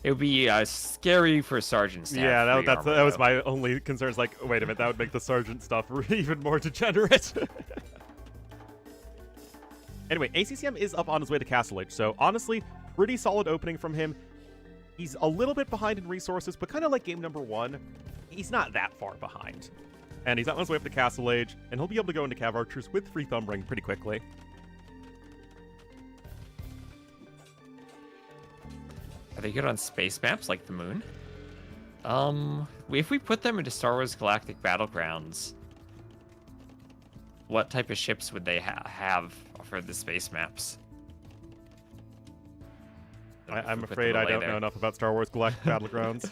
It would be scary for sergeants. Yeah, that was my only concern. Is like, wait a minute, that would make the sergeant stuff even more degenerate. Anyway, ACCM is up on his way to Castle Age, so honestly, pretty solid opening from him. He's a little bit behind in resources, but kind of like game number 1, he's not that far behind. And he's on his way up to Castle Age, and he'll be able to go into Cav Archers with free Thumb Ring pretty quickly. Are they good on space maps like the moon? If we put them into Star Wars Galactic Battlegrounds, what type of ships would they have for the space maps? I'm afraid I don't know enough about Star Wars Galactic Battlegrounds.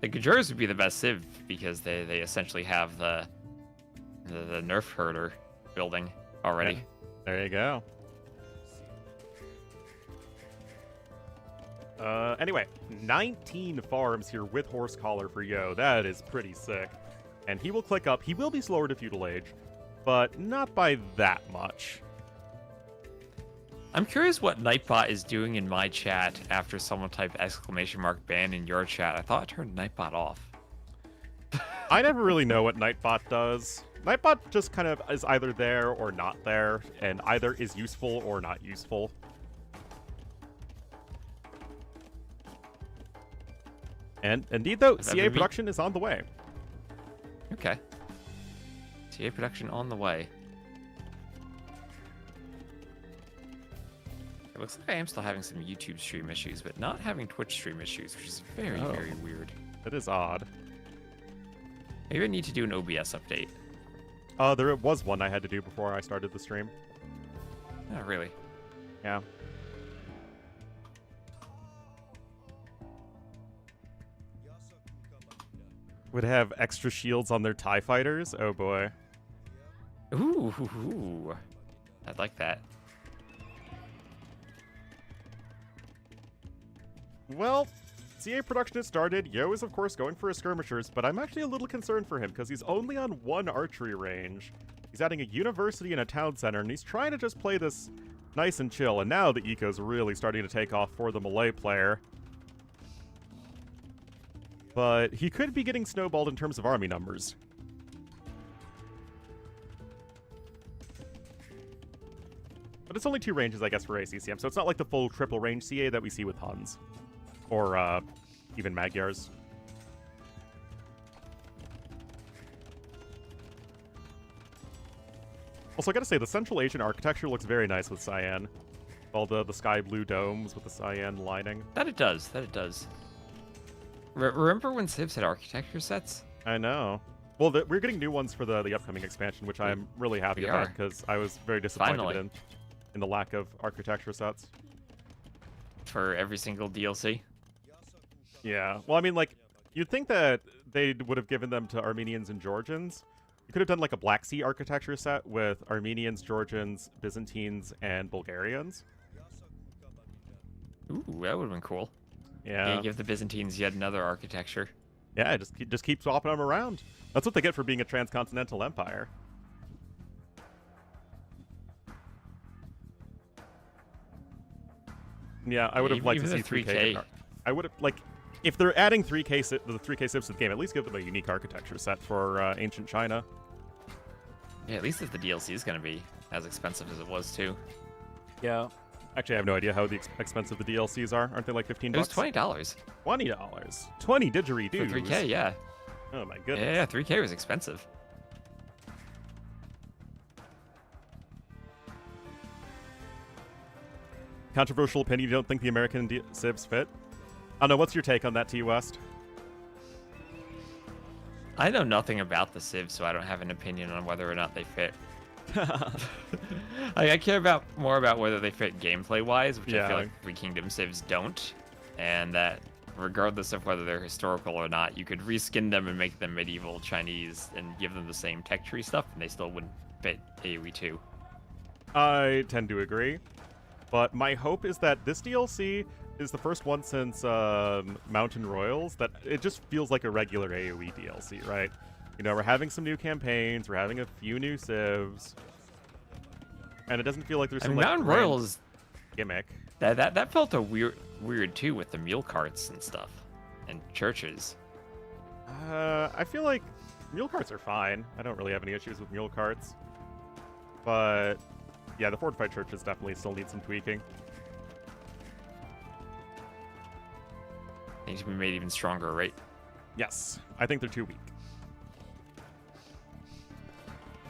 The Gajurs would be the best civ because they essentially have the Nerf herder building already. Yeah, there you go. Anyway, 19 farms here with Horse Collar for Yo. That is pretty sick. And he will click up. He will be slower to Feudal Age, but not by that much. I'm curious what Nightbot is doing in my chat after someone typed !ban in your chat. I thought I turned Nightbot off. I never really know what Nightbot does. Nightbot just kind of is either there or not there, and either is useful or not useful. And indeed, though, CA production is on the way. Okay. CA production on the way. It looks like I am still having some YouTube stream issues, but not having Twitch stream issues, which is very, very weird. That is odd. Maybe I need to do an OBS update. There was one I had to do before I started the stream. Oh, really? Yeah. Would have extra shields on their TIE fighters? Oh boy. Ooh. I'd like that. Well, CA production has started. Yo is, of course, going for his skirmishers, but I'm actually a little concerned for him because he's only on one archery range. He's adding a university and a town center, and he's trying to just play this nice and chill. And now the eco's really starting to take off for the Malay player. But he could be getting snowballed in terms of army numbers. But it's only 2 ranges, I guess, for ACCM, so it's not like the full triple range CA that we see with Huns. Or, even Magyars. Also, I gotta say, the Central Asian architecture looks very nice with cyan. All the sky blue domes with the cyan lining. That it does. Remember when Civs had architecture sets? I know. Well, we're getting new ones for the upcoming expansion, which I'm really happy We about, are. because I was very disappointed Finally. in the lack of architecture sets. For every single DLC. Yeah. Well, I mean, like, you'd think that they would have given them to Armenians and Georgians. You could have done, like, a Black Sea architecture set with Armenians, Georgians, Byzantines, and Bulgarians. Ooh, that would have been cool. Yeah. Give the Byzantines yet another architecture. Yeah, just keep swapping them around. That's what they get for being a transcontinental empire. Yeah, I would have liked to Even see the 3K. 3K. I would have, like, if they're adding the 3K Civs to the game, at least give them a unique architecture set for ancient China. Yeah, at least if the DLC is going to be as expensive as it was, too. Yeah. Actually, I have no idea how expensive the DLCs are. Aren't they like 15 It was bucks? $20. $20. 20 didgeridoos. For 3K, yeah. Oh my goodness. Yeah, 3K was expensive. Controversial opinion, you don't think the American Civs fit? I don't know, what's your take on that, T West? I know nothing about the Civs, so I don't have an opinion on whether or not they fit. I care more about whether they fit gameplay-wise, which I feel Yeah. like Three Kingdom Civs don't. And that regardless of whether they're historical or not, you could reskin them and make them medieval Chinese and give them the same tech tree stuff, and they still wouldn't fit AoE 2. I tend to agree. But my hope is that this DLC is the first one since Mountain Royals that it just feels like a regular AoE DLC, right? You know, we're having some new campaigns, we're having a few new civs, and it doesn't feel like there's some like Mountain grand Royals, gimmick. that felt a weird too with the mule carts and stuff, and churches. I feel like mule carts are fine. I don't really have any issues with mule carts. But yeah, the fortified churches definitely still need some tweaking. They need to be made even stronger, right? Yes, I think they're too weak.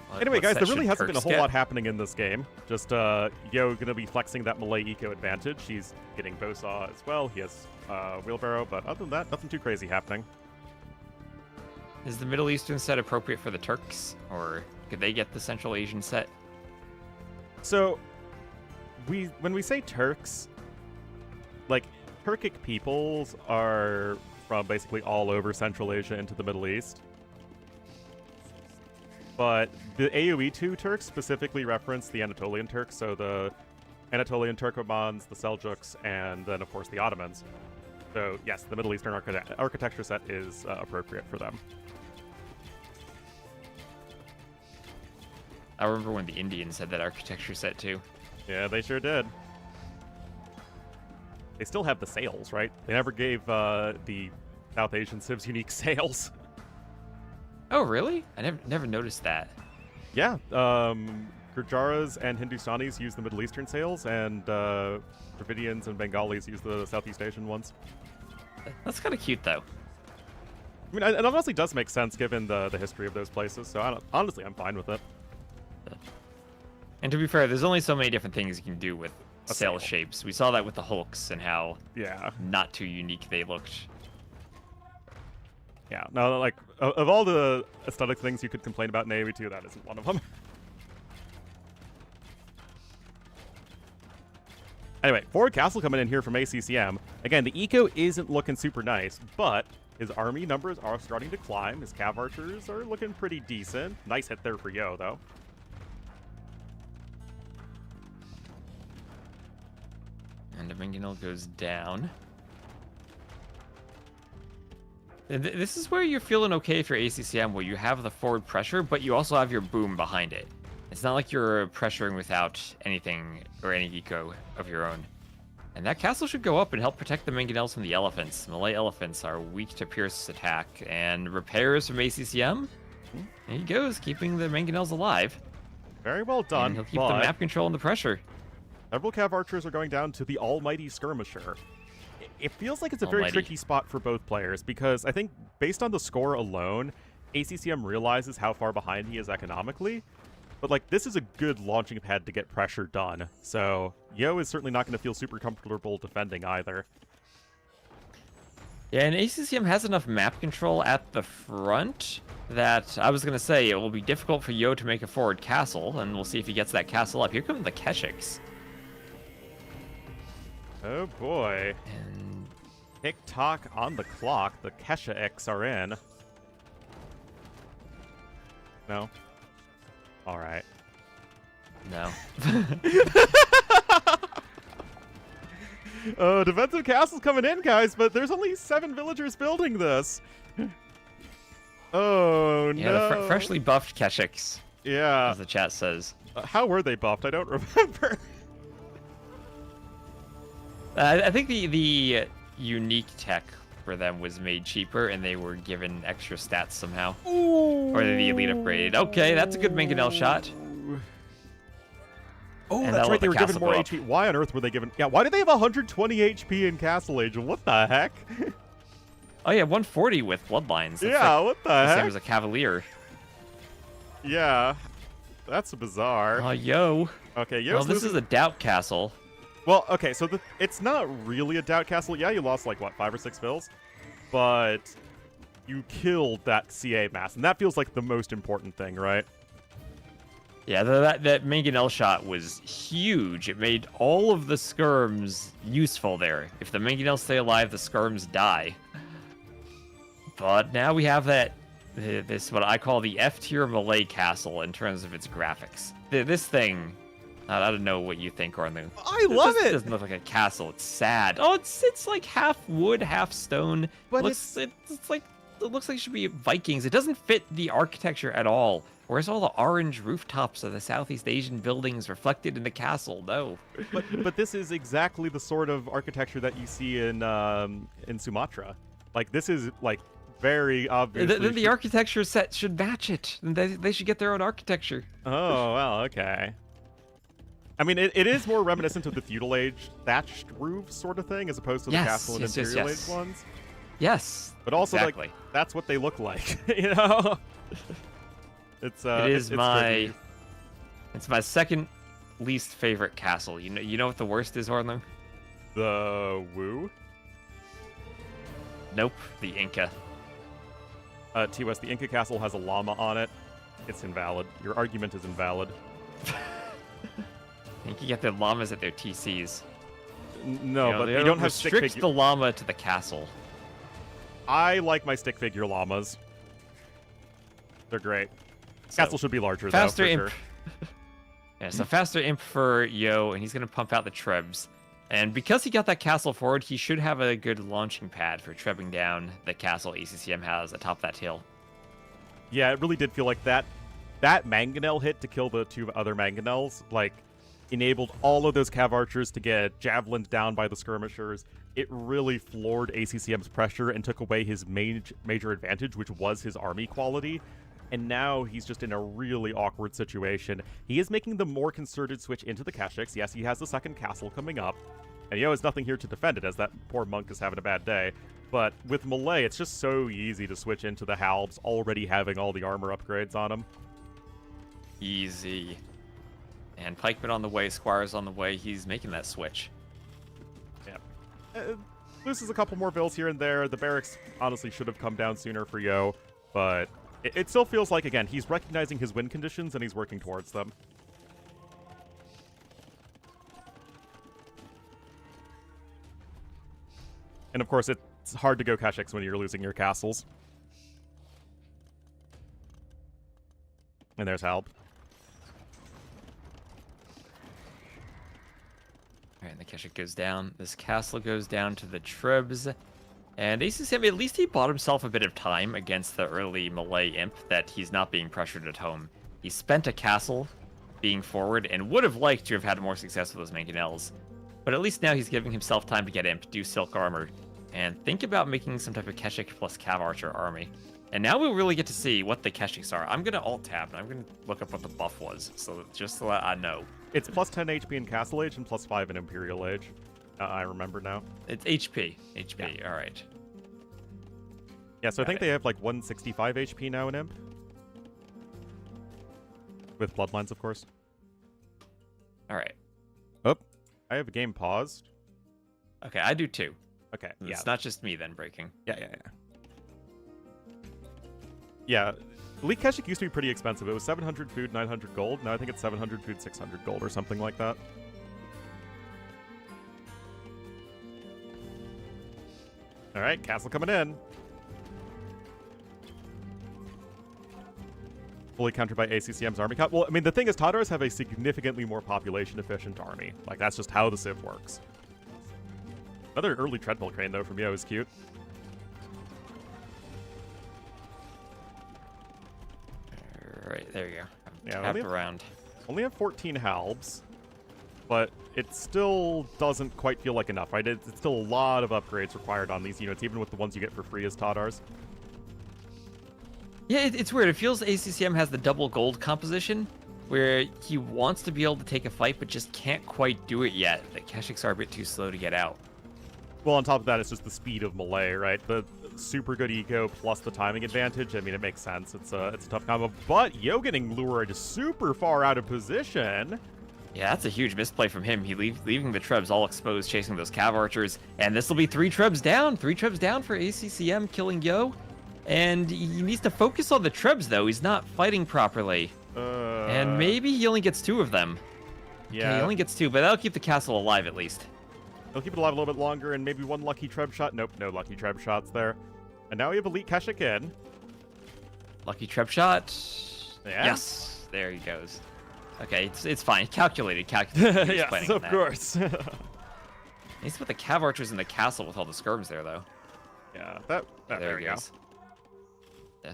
What- Anyway, what guys, set there really should hasn't been a Turks whole get? lot happening in this game. Just Yo gonna be flexing that Malay eco advantage. He's getting Bowsaw as well. He has Wheelbarrow, but other than that, nothing too crazy happening. Is the Middle Eastern set appropriate for the Turks, or could they get the Central Asian set? So, when we say Turks, like, Turkic peoples are from basically all over Central Asia into the Middle East. But the AoE 2 Turks specifically reference the Anatolian Turks, so the Anatolian Turkomans, the Seljuks, and then, of course, the Ottomans. So, yes, the Middle Eastern architecture set is appropriate for them. I remember when the Indians had that architecture set too. Yeah, they sure did. They still have the sails, right? They never gave the South Asian civs unique sails. Oh, really? I never noticed that. Yeah, Gurjaras and Hindustanis use the Middle Eastern sails, and Dravidians and Bengalis use the Southeast Asian ones. That's kind of cute, though. I mean, it honestly does make sense given the history of those places, so honestly, I'm fine with it. And to be fair, there's only so many different things you can do with A sail sail. shapes. We saw that with the Hulks and how Yeah. not too unique they looked. Yeah, no, like, of all the aesthetic things you could complain about in AoE 2, that isn't one of them. Anyway, Forward Castle coming in here from ACCM. Again, the eco isn't looking super nice, but his army numbers are starting to climb. His cav archers are looking pretty decent. Nice hit there for Yo, though. And Dominguez goes down. This is where you're feeling okay for ACCM, where you have the forward pressure, but you also have your boom behind it. It's not like you're pressuring without anything or any eco of your own. And that castle should go up and help protect the mangonels from the elephants. Malay elephants are weak to Pierce's attack. And repairs from ACCM? There he goes, keeping the mangonels alive. Very well done. And he'll keep the map control and the pressure. Several Cav archers are going down to the almighty skirmisher. It feels like it's a very tricky spot for both players, because I think based on the score alone, ACCM realizes how far behind he is economically. But, like, this is a good launching pad to get pressure done. So, Yo is certainly not going to feel super comfortable defending either. Yeah, and ACCM has enough map control at the front that I was going to say it will be difficult for Yo to make a forward castle, and we'll see if he gets that castle up. Here come the Keshiks. Oh, boy. And Tick-tock on the clock. The Keshiks are in. No? All right. no. Defensive castle's coming in, guys, but there's only 7 villagers building this. Oh, Yeah, no. the freshly buffed Keshiks, Yeah. as the chat says. How were they buffed? I don't remember. I think the unique tech for them was made cheaper, and they were given extra stats somehow. Ooh. Or the elite upgraded. Okay, that's a good mangonel shot. Oh, And that's that'll right. They let were the given castle more go up. HP. Why on earth were they given? Yeah, why did they have 120 HP in Castle Age? What the heck? Oh yeah, 140 with bloodlines. That's Yeah, like what the the same heck? as a cavalier. Yeah, that's bizarre. Oh yo. Okay, Well, Yo's this is a doubt castle. Well, okay, so it's not really a doubt castle. Yeah, you lost like what, 5 or 6 fills, but you killed that CA mass, and that feels like the most important thing, right? Yeah, that mangonel shot was huge. It made all of the skirms useful there. If the mangonels stay alive, the skirms die. But now we have this what I call the F-tier Malay castle in terms of its graphics. This thing, I don't know what you think, Ornlu. I love This it. doesn't look like a castle. It's sad. Oh, it's like half wood, half stone. But it's like it looks like it should be Vikings. It doesn't fit the architecture at all. Where's all the orange rooftops of the Southeast Asian buildings reflected in the castle? No. But this is exactly the sort of architecture that you see in Sumatra. Like, this is like very obvious. Then the architecture set should match it. They should get their own architecture. Oh, well, okay. I mean, it is more reminiscent of the feudal age thatched roof sort of thing, as opposed to the castle and imperial age ones. Yes. But also, exactly. like, that's what they look like, you know? It's it's tricky. my second least favorite castle. You know what the worst is, Ornlu? The Wu? Nope, the Inca. T-West, the Inca castle has a llama on it. It's invalid. Your argument is invalid. I think you get the llamas at their TCs. No, but they you don't have stick restrict figure. the llama to the castle. I like my stick figure llamas. They're great. So, Castle should be larger, faster though, for imp. sure. Yeah, so faster imp for Yo, and he's gonna pump out the trebs. And because he got that castle forward, he should have a good launching pad for trebbing down the castle ACCM has atop that hill. Yeah, it really did feel like that mangonel hit to kill the 2 other mangonels, like, enabled all of those cav archers to get javelined down by the skirmishers. It really floored ACCM's pressure and took away his major advantage, which was his army quality. And now he's just in a really awkward situation. He is making the more concerted switch into the Keshiks. Yes, he has the second castle coming up. And Yo has nothing here to defend it, as that poor monk is having a bad day. But with Malay, it's just so easy to switch into the Halbs, already having all the armor upgrades on him. Easy. And pikemen on the way, squires on the way. He's making that switch. Yeah. Loses a couple more bills here and there. The barracks honestly should have come down sooner for Yo, but it still feels like, again, he's recognizing his win conditions and he's working towards them. And of course, it's hard to go Keshiks when you're losing your castles. And there's help. Alright, and the Keshik goes down. This castle goes down to the Trebs. And ACCM, at least he bought himself a bit of time against the early Malay imp that he's not being pressured at home. He spent a castle being forward and would have liked to have had more success with those mangonels. But at least now he's giving himself time to get imp, do silk armor, and think about making some type of Keshik plus Cav Archer army. And now we'll really get to see what the Keshiks are. I'm going to alt-tab, and I'm going to look up what the buff was, so just so that I know. It's plus 10 HP in Castle Age and plus 5 in Imperial Age. I remember now. It's HP. HP, all right. Yeah, so I think they have like 165 HP now in Imp. With Bloodlines, of course. All right. Oh, I have a game paused. Okay, I do too. Okay, It's not just me then breaking. Yeah. Yeah, Elite Keshik used to be pretty expensive. It was 700 food, 900 gold. Now I think it's 700 food, 600 gold or something like that. All right, castle coming in. Fully countered by ACCM's army count. Well, I mean, the thing is, Tadars have a significantly more population-efficient army. Like, that's just how the Civ works. Another early treadmill crane, though, from Yo is cute. All right, there you go. Yeah, Tap around. Only have 14 halbs, but it still doesn't quite feel like enough, right? It's still a lot of upgrades required on these units, even with the ones you get for free as Tadars. Yeah, it's weird. It feels ACCM has the double gold composition, where he wants to be able to take a fight, but just can't quite do it yet. The Keshiks are a bit too slow to get out. Well, on top of that, it's just the speed of Malay, right? The super good eco plus the timing advantage. I mean, it makes sense. It's a tough combo. But Yo getting lured super far out of position. Yeah, that's a huge misplay from him. Leaving the Trebs all exposed, chasing those Cav Archers. And this will be 3 Trebs down. 3 Trebs down for ACCM, killing Yo. And he needs to focus on the Trebs, though. He's not fighting properly. And maybe he only gets 2 of them. Yeah. Okay, he only gets 2, but that'll keep the castle alive at least. He'll keep it alive a little bit longer, and maybe 1 lucky Treb shot. Nope, no lucky Treb shots there. And now we have Elite Keshik in. Lucky Treb shot. Yeah. Yes, there he goes. Okay, it's fine. Calculated. Yes, of course. He's put the Cav Archers in the castle with all the skirms there, though. Yeah, there he goes. Yeah.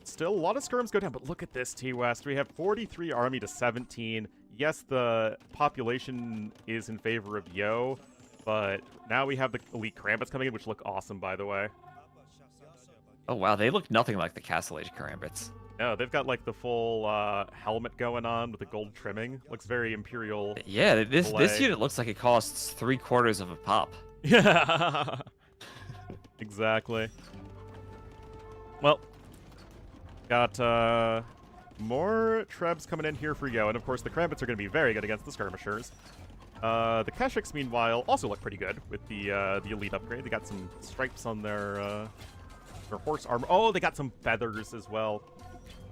Still, a lot of skirms go down, but look at this, T-West. We have 43 army to 17. Yes, the population is in favor of Yo, but now we have the Elite Karambits coming in, which look awesome, by the way. Oh, wow, they look nothing like the Castle Age Karambits. No, they've got, like, the full helmet going on with the gold trimming. Looks very Imperial. Yeah, this unit looks like it costs 3/4 of a pop. Yeah. Exactly. Well, got more Trebs coming in here for Yo, and of course the Karambits are going to be very good against the Skirmishers. The Keshiks, meanwhile, also look pretty good with the Elite upgrade. They got some stripes on their horse armor. Oh, they got some feathers as well.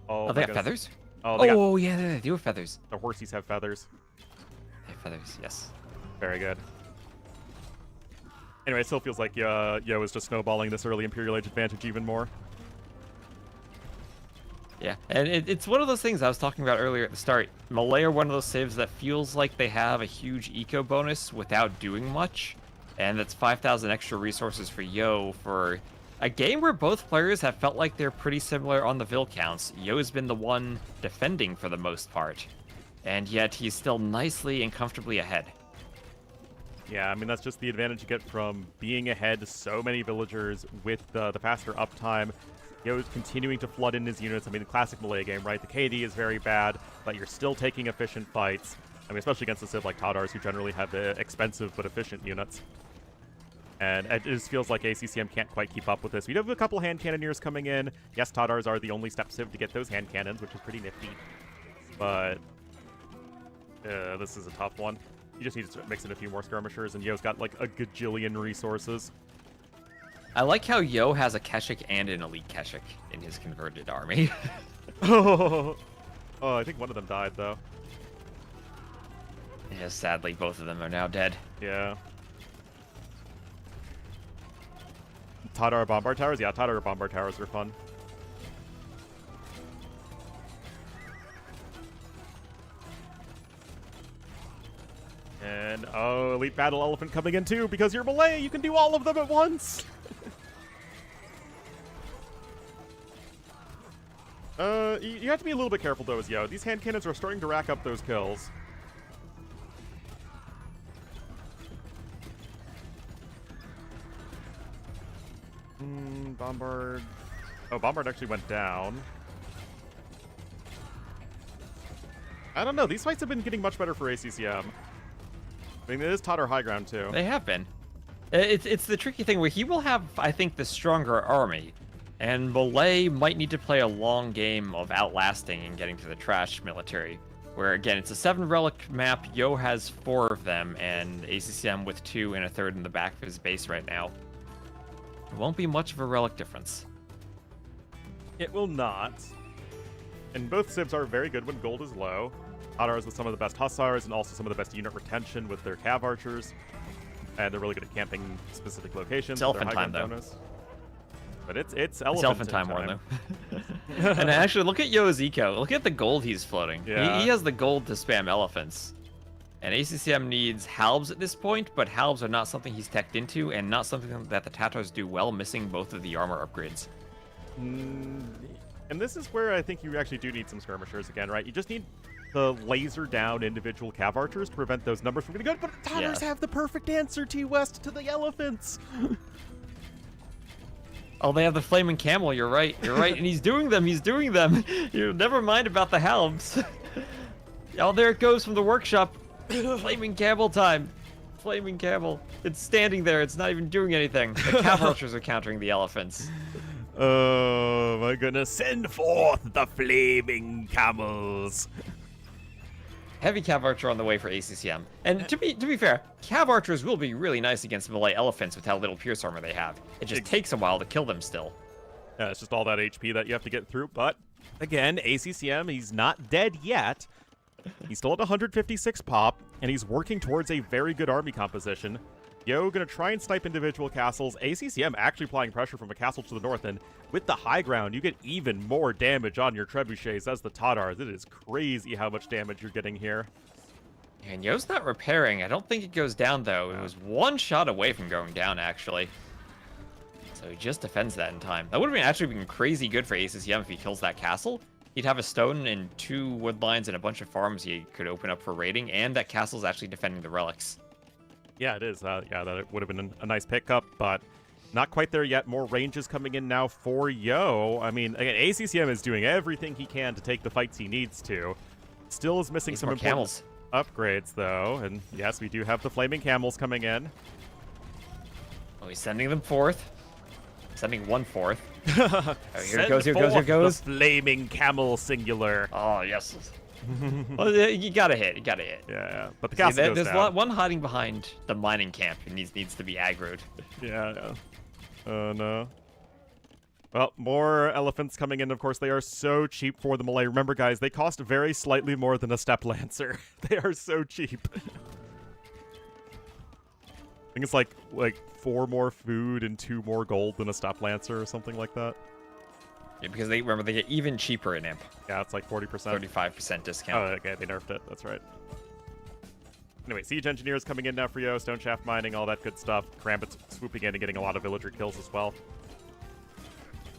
Oh, they got feathers? Oh, yeah, they do have feathers. The horsies have feathers. They have feathers, yes. Very good. Anyway, it still feels like Yo is just snowballing this early Imperial Age advantage even more. Yeah, and it's one of those things I was talking about earlier at the start. Malay are one of those civs that feels like they have a huge eco bonus without doing much, and that's 5,000 extra resources for Yo for a game where both players have felt like they're pretty similar on the Vil counts. Yo's been the one defending for the most part, and yet he's still nicely and comfortably ahead. Yeah, I mean, that's just the advantage you get from being ahead so many villagers with the faster uptime. Yo's continuing to flood in his units. I mean, the classic Malay game, right? The KD is very bad, but you're still taking efficient fights. I mean, especially against a civ like Tadars, who generally have expensive but efficient units. And it just feels like ACCM can't quite keep up with this. We do have a couple hand cannoneers coming in. Yes, Tadars are the only step civ to get those hand cannons, which is pretty nifty. But this is a tough one. You just need to mix in a few more skirmishers, and Yo's got like a gajillion resources. I like how Yo has a Keshik and an Elite Keshik in his converted army. Oh, I think one of them died, though. Yeah, sadly, both of them are now dead. Yeah. Tadar Bombard Towers? Yeah, Tadar Bombard Towers are fun. And, oh, Elite Battle Elephant coming in, too, because you're Malay, you can do all of them at once! You have to be a little bit careful though, as Yo. These hand cannons are starting to rack up those kills. Bombard. Oh, Bombard actually went down. I don't know. These fights have been getting much better for ACCM. I mean, it is Totter high ground, too. They have been. It's the tricky thing where he will have, I think, the stronger army. And Malay might need to play a long game of outlasting and getting to the trash military. Where, again, it's a 7-relic map. Yo has 4 of them, and ACCM with 2 and a 3rd in the back of his base right now. It won't be much of a relic difference. It will not. And both Sibs are very good when gold is low. Totter is with some of the best Hussars and also some of the best unit retention with their Cav Archers. And they're really good at camping specific locations. It's elephant time, though. Bonus. But it's It's elephant, elephant time, Ornlu. And actually, look at Yo's eco. Look at the gold he's floating. Yeah. He has the gold to spam elephants. And ACCM needs halbs at this point, but halbs are not something he's teched into, and not something that the Tatars do well, missing both of the armor upgrades. And this is where I think you actually do need some skirmishers again, right? You just need the laser down individual Cav Archers to prevent those numbers from getting good, but Tatars have the perfect answer, T-West, to the elephants! Oh, they have the flaming camel, you're right, and he's doing them, You never mind about the halbs. Oh, there it goes from the workshop. Flaming camel time. Flaming camel. It's standing there, it's not even doing anything. The Cav Archers are countering the elephants. Oh my goodness, send forth the flaming camels! Heavy Cav Archer on the way for ACCM. And to be fair, Cav Archers will be really nice against Malay elephants with how little pierce armor they have. It just takes a while to kill them still. Yeah, it's just all that HP that you have to get through, but again, ACCM, he's not dead yet. He's still at 156 pop, and he's working towards a very good army composition. Yo gonna try and snipe individual castles. ACCM actually applying pressure from a castle to the north, and with the high ground, you get even more damage on your trebuchets as the Tatars. It is crazy how much damage you're getting here. And Yo's not repairing. I don't think it goes down, though. It was one shot away from going down, actually. So he just defends that in time. That would have actually been crazy good for ACCM if he kills that castle. He'd have a stone and 2 wood lines and a bunch of farms he could open up for raiding, and that castle's actually defending the relics. Yeah, it is. Yeah, that would have been a nice pickup, but not quite there yet. More ranges coming in now for Yo. I mean, again, ACCM is doing everything he can to take the fights he needs to. Still is missing some more important camels. Upgrades, though. And yes, we do have the flaming camels coming in. Oh, he's sending them forth. Sending 1/4. Oh, here Send it goes, here it forth goes, here it goes. The flaming camel singular. Oh, yes. Well, you gotta hit, Yeah. But the castle goes there's down. one hiding behind the mining camp. It needs to be aggroed. Yeah. Oh, no. Well, more elephants coming in. Of course, they are so cheap for the Malay. Remember, guys, they cost very slightly more than a Steppe Lancer. They are so cheap. I think it's like 4 more food and 2 more gold than a Steppe Lancer or something like that. Yeah, because they get even cheaper in Imp. Yeah, it's like 40%. 35% discount. Oh, okay, they nerfed it. That's right. Anyway, Siege Engineers coming in now for Yo, Stone Shaft Mining, all that good stuff. Karambit's swooping in and getting a lot of villager kills as well.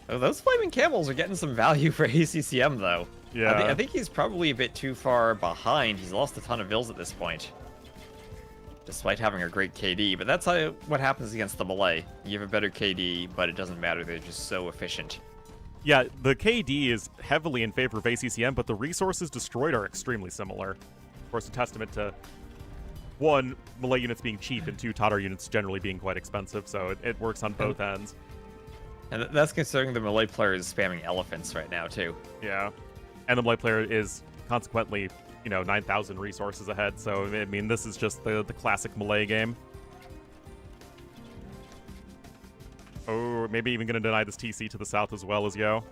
Oh, those flaming camels are getting some value for ACCM, though. Yeah. I think he's probably a bit too far behind. He's lost a ton of vills at this point, despite having a great KD. But that's what happens against the Malay. You have a better KD, but it doesn't matter. They're just so efficient. Yeah, the KD is heavily in favor of ACCM, but the resources destroyed are extremely similar. Of course, a testament to, 1, Malay units being cheap, and 2, Tatar units generally being quite expensive, so it works on both ends. And that's considering the Malay player is spamming elephants right now, too. Yeah. And the Malay player is consequently, 9,000 resources ahead, so, I mean, this is just the classic Malay game. Oh, maybe even going to deny this TC to the south as well as Yo.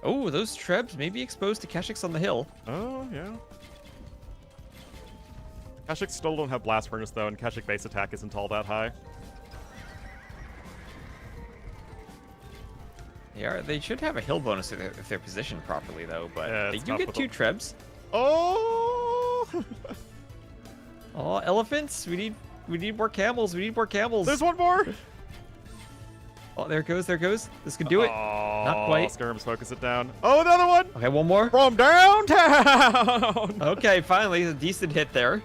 Oh, those trebs may be exposed to Keshiks on the hill. Oh, yeah. Keshiks still don't have Blast Furnace, though, and Keshik base attack isn't all that high. They should have a hill bonus if they're positioned properly, though, but Yeah, they it's do tough get with 2 trebs. Oh! Oh, elephants! We need more camels. We need more camels. There's one more! Oh, there it goes. There it goes. This could do it. Oh, Not quite. Skirms, focus it down. Oh, another one! Okay, one more. From downtown! Okay, finally, a decent hit there.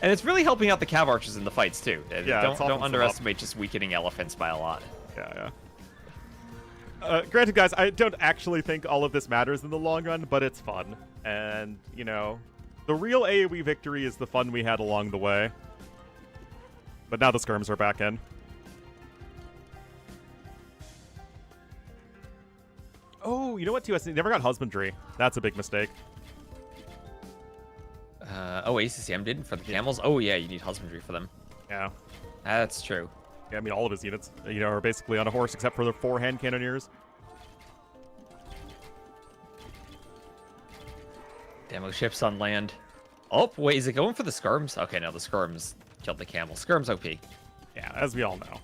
And it's really helping out the Cav Archers in the fights, too. Yeah, Don't underestimate just weakening elephants by a lot. Yeah. Granted, guys, I don't actually think all of this matters in the long run, but it's fun. And, you know, the real AoE victory is the fun we had along the way. But now the skirms are back in. Oh, you know what, TOS? Never got husbandry. That's a big mistake. ACCM did for the camels? Oh, yeah, you need husbandry for them. Yeah. That's true. Yeah, I mean, all of his units, you know, are basically on a horse except for the 4 hand cannoneers. Demo ships on land. Oh, wait, is it going for the skirms? Okay, no, the skirms killed the camel. Skirms OP. Yeah, as we all know.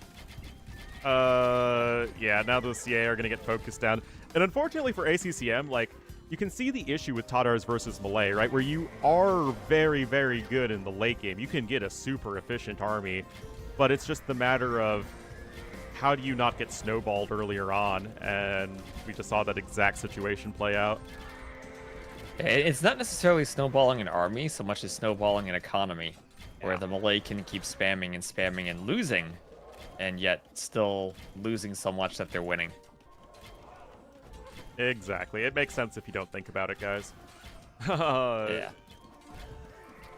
Yeah, now the CA are going to get focused down. And unfortunately for ACCM, like, you can see the issue with Tatars versus Malay, right? Where you are very, very good in the late game. You can get a super efficient army, but it's just the matter of how do you not get snowballed earlier on? And we just saw that exact situation play out. It's not necessarily snowballing an army so much as snowballing an economy, where the Malay can keep spamming and losing, and yet still losing so much that they're winning. Exactly. It makes sense if you don't think about it, guys. Yeah.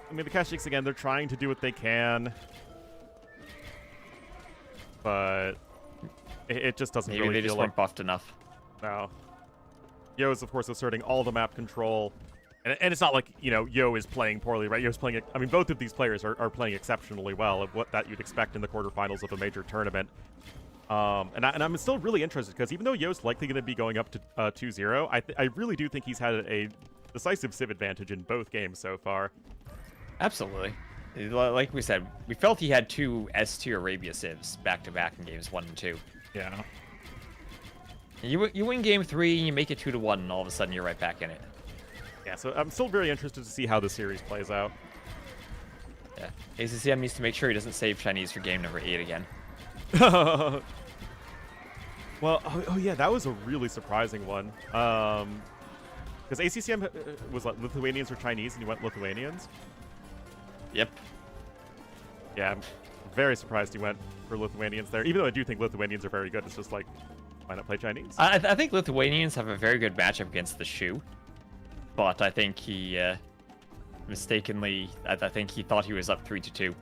I mean, the Kashyyyks, again, they're trying to do what they can. But it just doesn't Maybe really they feel just like... weren't buffed enough. No. Yo is, of course, asserting all the map control. And it's not like, you know, Yo is playing poorly, right? Yo's playing... I mean, both of these players are playing exceptionally well at what that you'd expect in the quarterfinals of a major tournament. And I'm still really interested, because even though Yo's likely going to be going up to 2-0, I really do think he's had a decisive civ advantage in both games so far. Absolutely. Like we said, we felt he had 2 S-tier Arabia civs back-to-back in games 1 and 2. Yeah. You win game 3, and you make it 2-1, and all of a sudden you're right back in it. Yeah, so I'm still very interested to see how the series plays out. Yeah. ACCM needs to make sure he doesn't save Chinese for game number 8 again. Well, oh yeah, that was a really surprising one. Because ACCM was like Lithuanians or Chinese, and you went Lithuanians. Yep. Yeah, I'm very surprised he went for Lithuanians there. Even though I do think Lithuanians are very good, it's just like, why not play Chinese? I think Lithuanians have a very good matchup against the Shu, but I think he mistakenly, I think he thought he was up 3-2.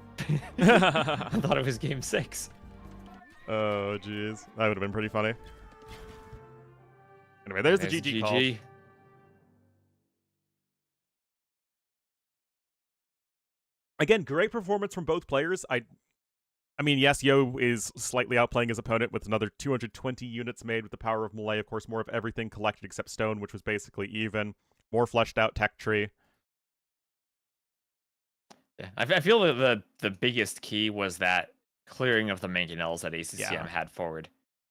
I thought it was game 6. Oh, jeez. That would have been pretty funny. Anyway, there's the GG call. Again, great performance from both players. I mean, yes, Yo is slightly outplaying his opponent with another 220 units made with the power of Malay. Of course, more of everything collected except stone, which was basically even. More fleshed out tech tree. Yeah, I feel that the biggest key was that clearing of the mangonels that ACCM had forward.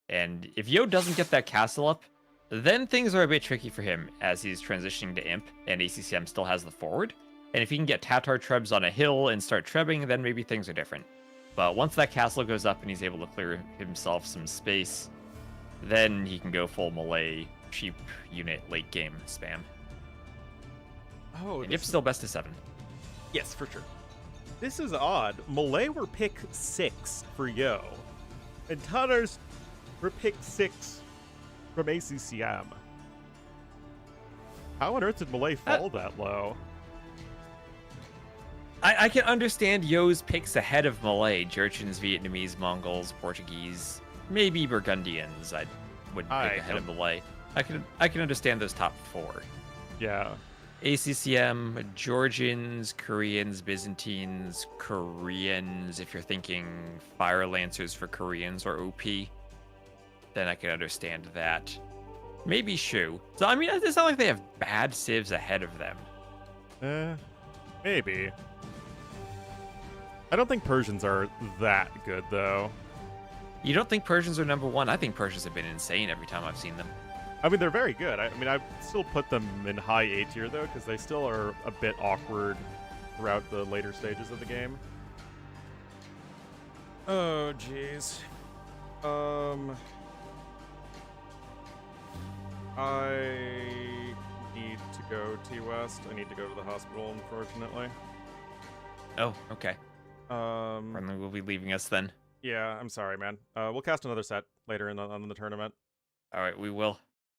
And if Yo doesn't get that castle up, then things are a bit tricky for him as he's transitioning to Imp, and ACCM still has the forward. And if he can get Tatar Trebs on a hill and start trebbing, then maybe things are different. But once that castle goes up and he's able to clear himself some space, then he can go full Malay, cheap unit, late game spam. Oh, and Imp's still best of 7. Yes, for sure. This is odd. Malay were pick 6 for Yo, and Tatars were pick 6 from ACCM. How on earth did Malay fall that low? I can understand Yo's picks ahead of Malay. Jurchens, Vietnamese, Mongols, Portuguese, maybe Burgundians I would pick ahead of Malay. I can understand those top 4. Yeah. ACCM, Georgians, Koreans, Byzantines, Koreans, if you're thinking Fire Lancers for Koreans or OP, then I can understand that. Maybe Shu. So, I mean, it's not like they have bad civs ahead of them. Maybe. I don't think Persians are that good, though. You don't think Persians are number 1? I think Persians have been insane every time I've seen them. I mean, they're very good. I mean, I still put them in high A tier, though, because they still are a bit awkward throughout the later stages of the game. Oh, jeez. I need to go T West. I need to go to the hospital, unfortunately. Oh, okay. Um, Ornlu will be leaving us then. yeah, I'm sorry, man. We'll cast another set later on the tournament. All right, we will.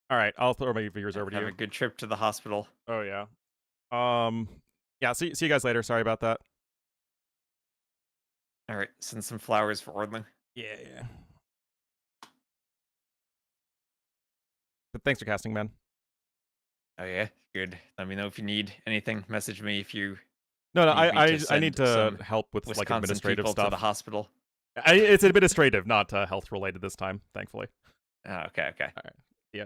All right, I'll throw my viewers over to Have you. a good trip to the hospital. Oh yeah. Yeah. See you guys later. Sorry about that. All right, send some flowers for Ornlu. Yeah. But thanks for casting, man. Oh yeah, good. Let me know if you need anything. Message me if you No, need me I to need send to some help with like Wisconsin administrative people stuff. to the hospital. It's administrative, not health related this time, thankfully. Oh, okay. All right. Yeah.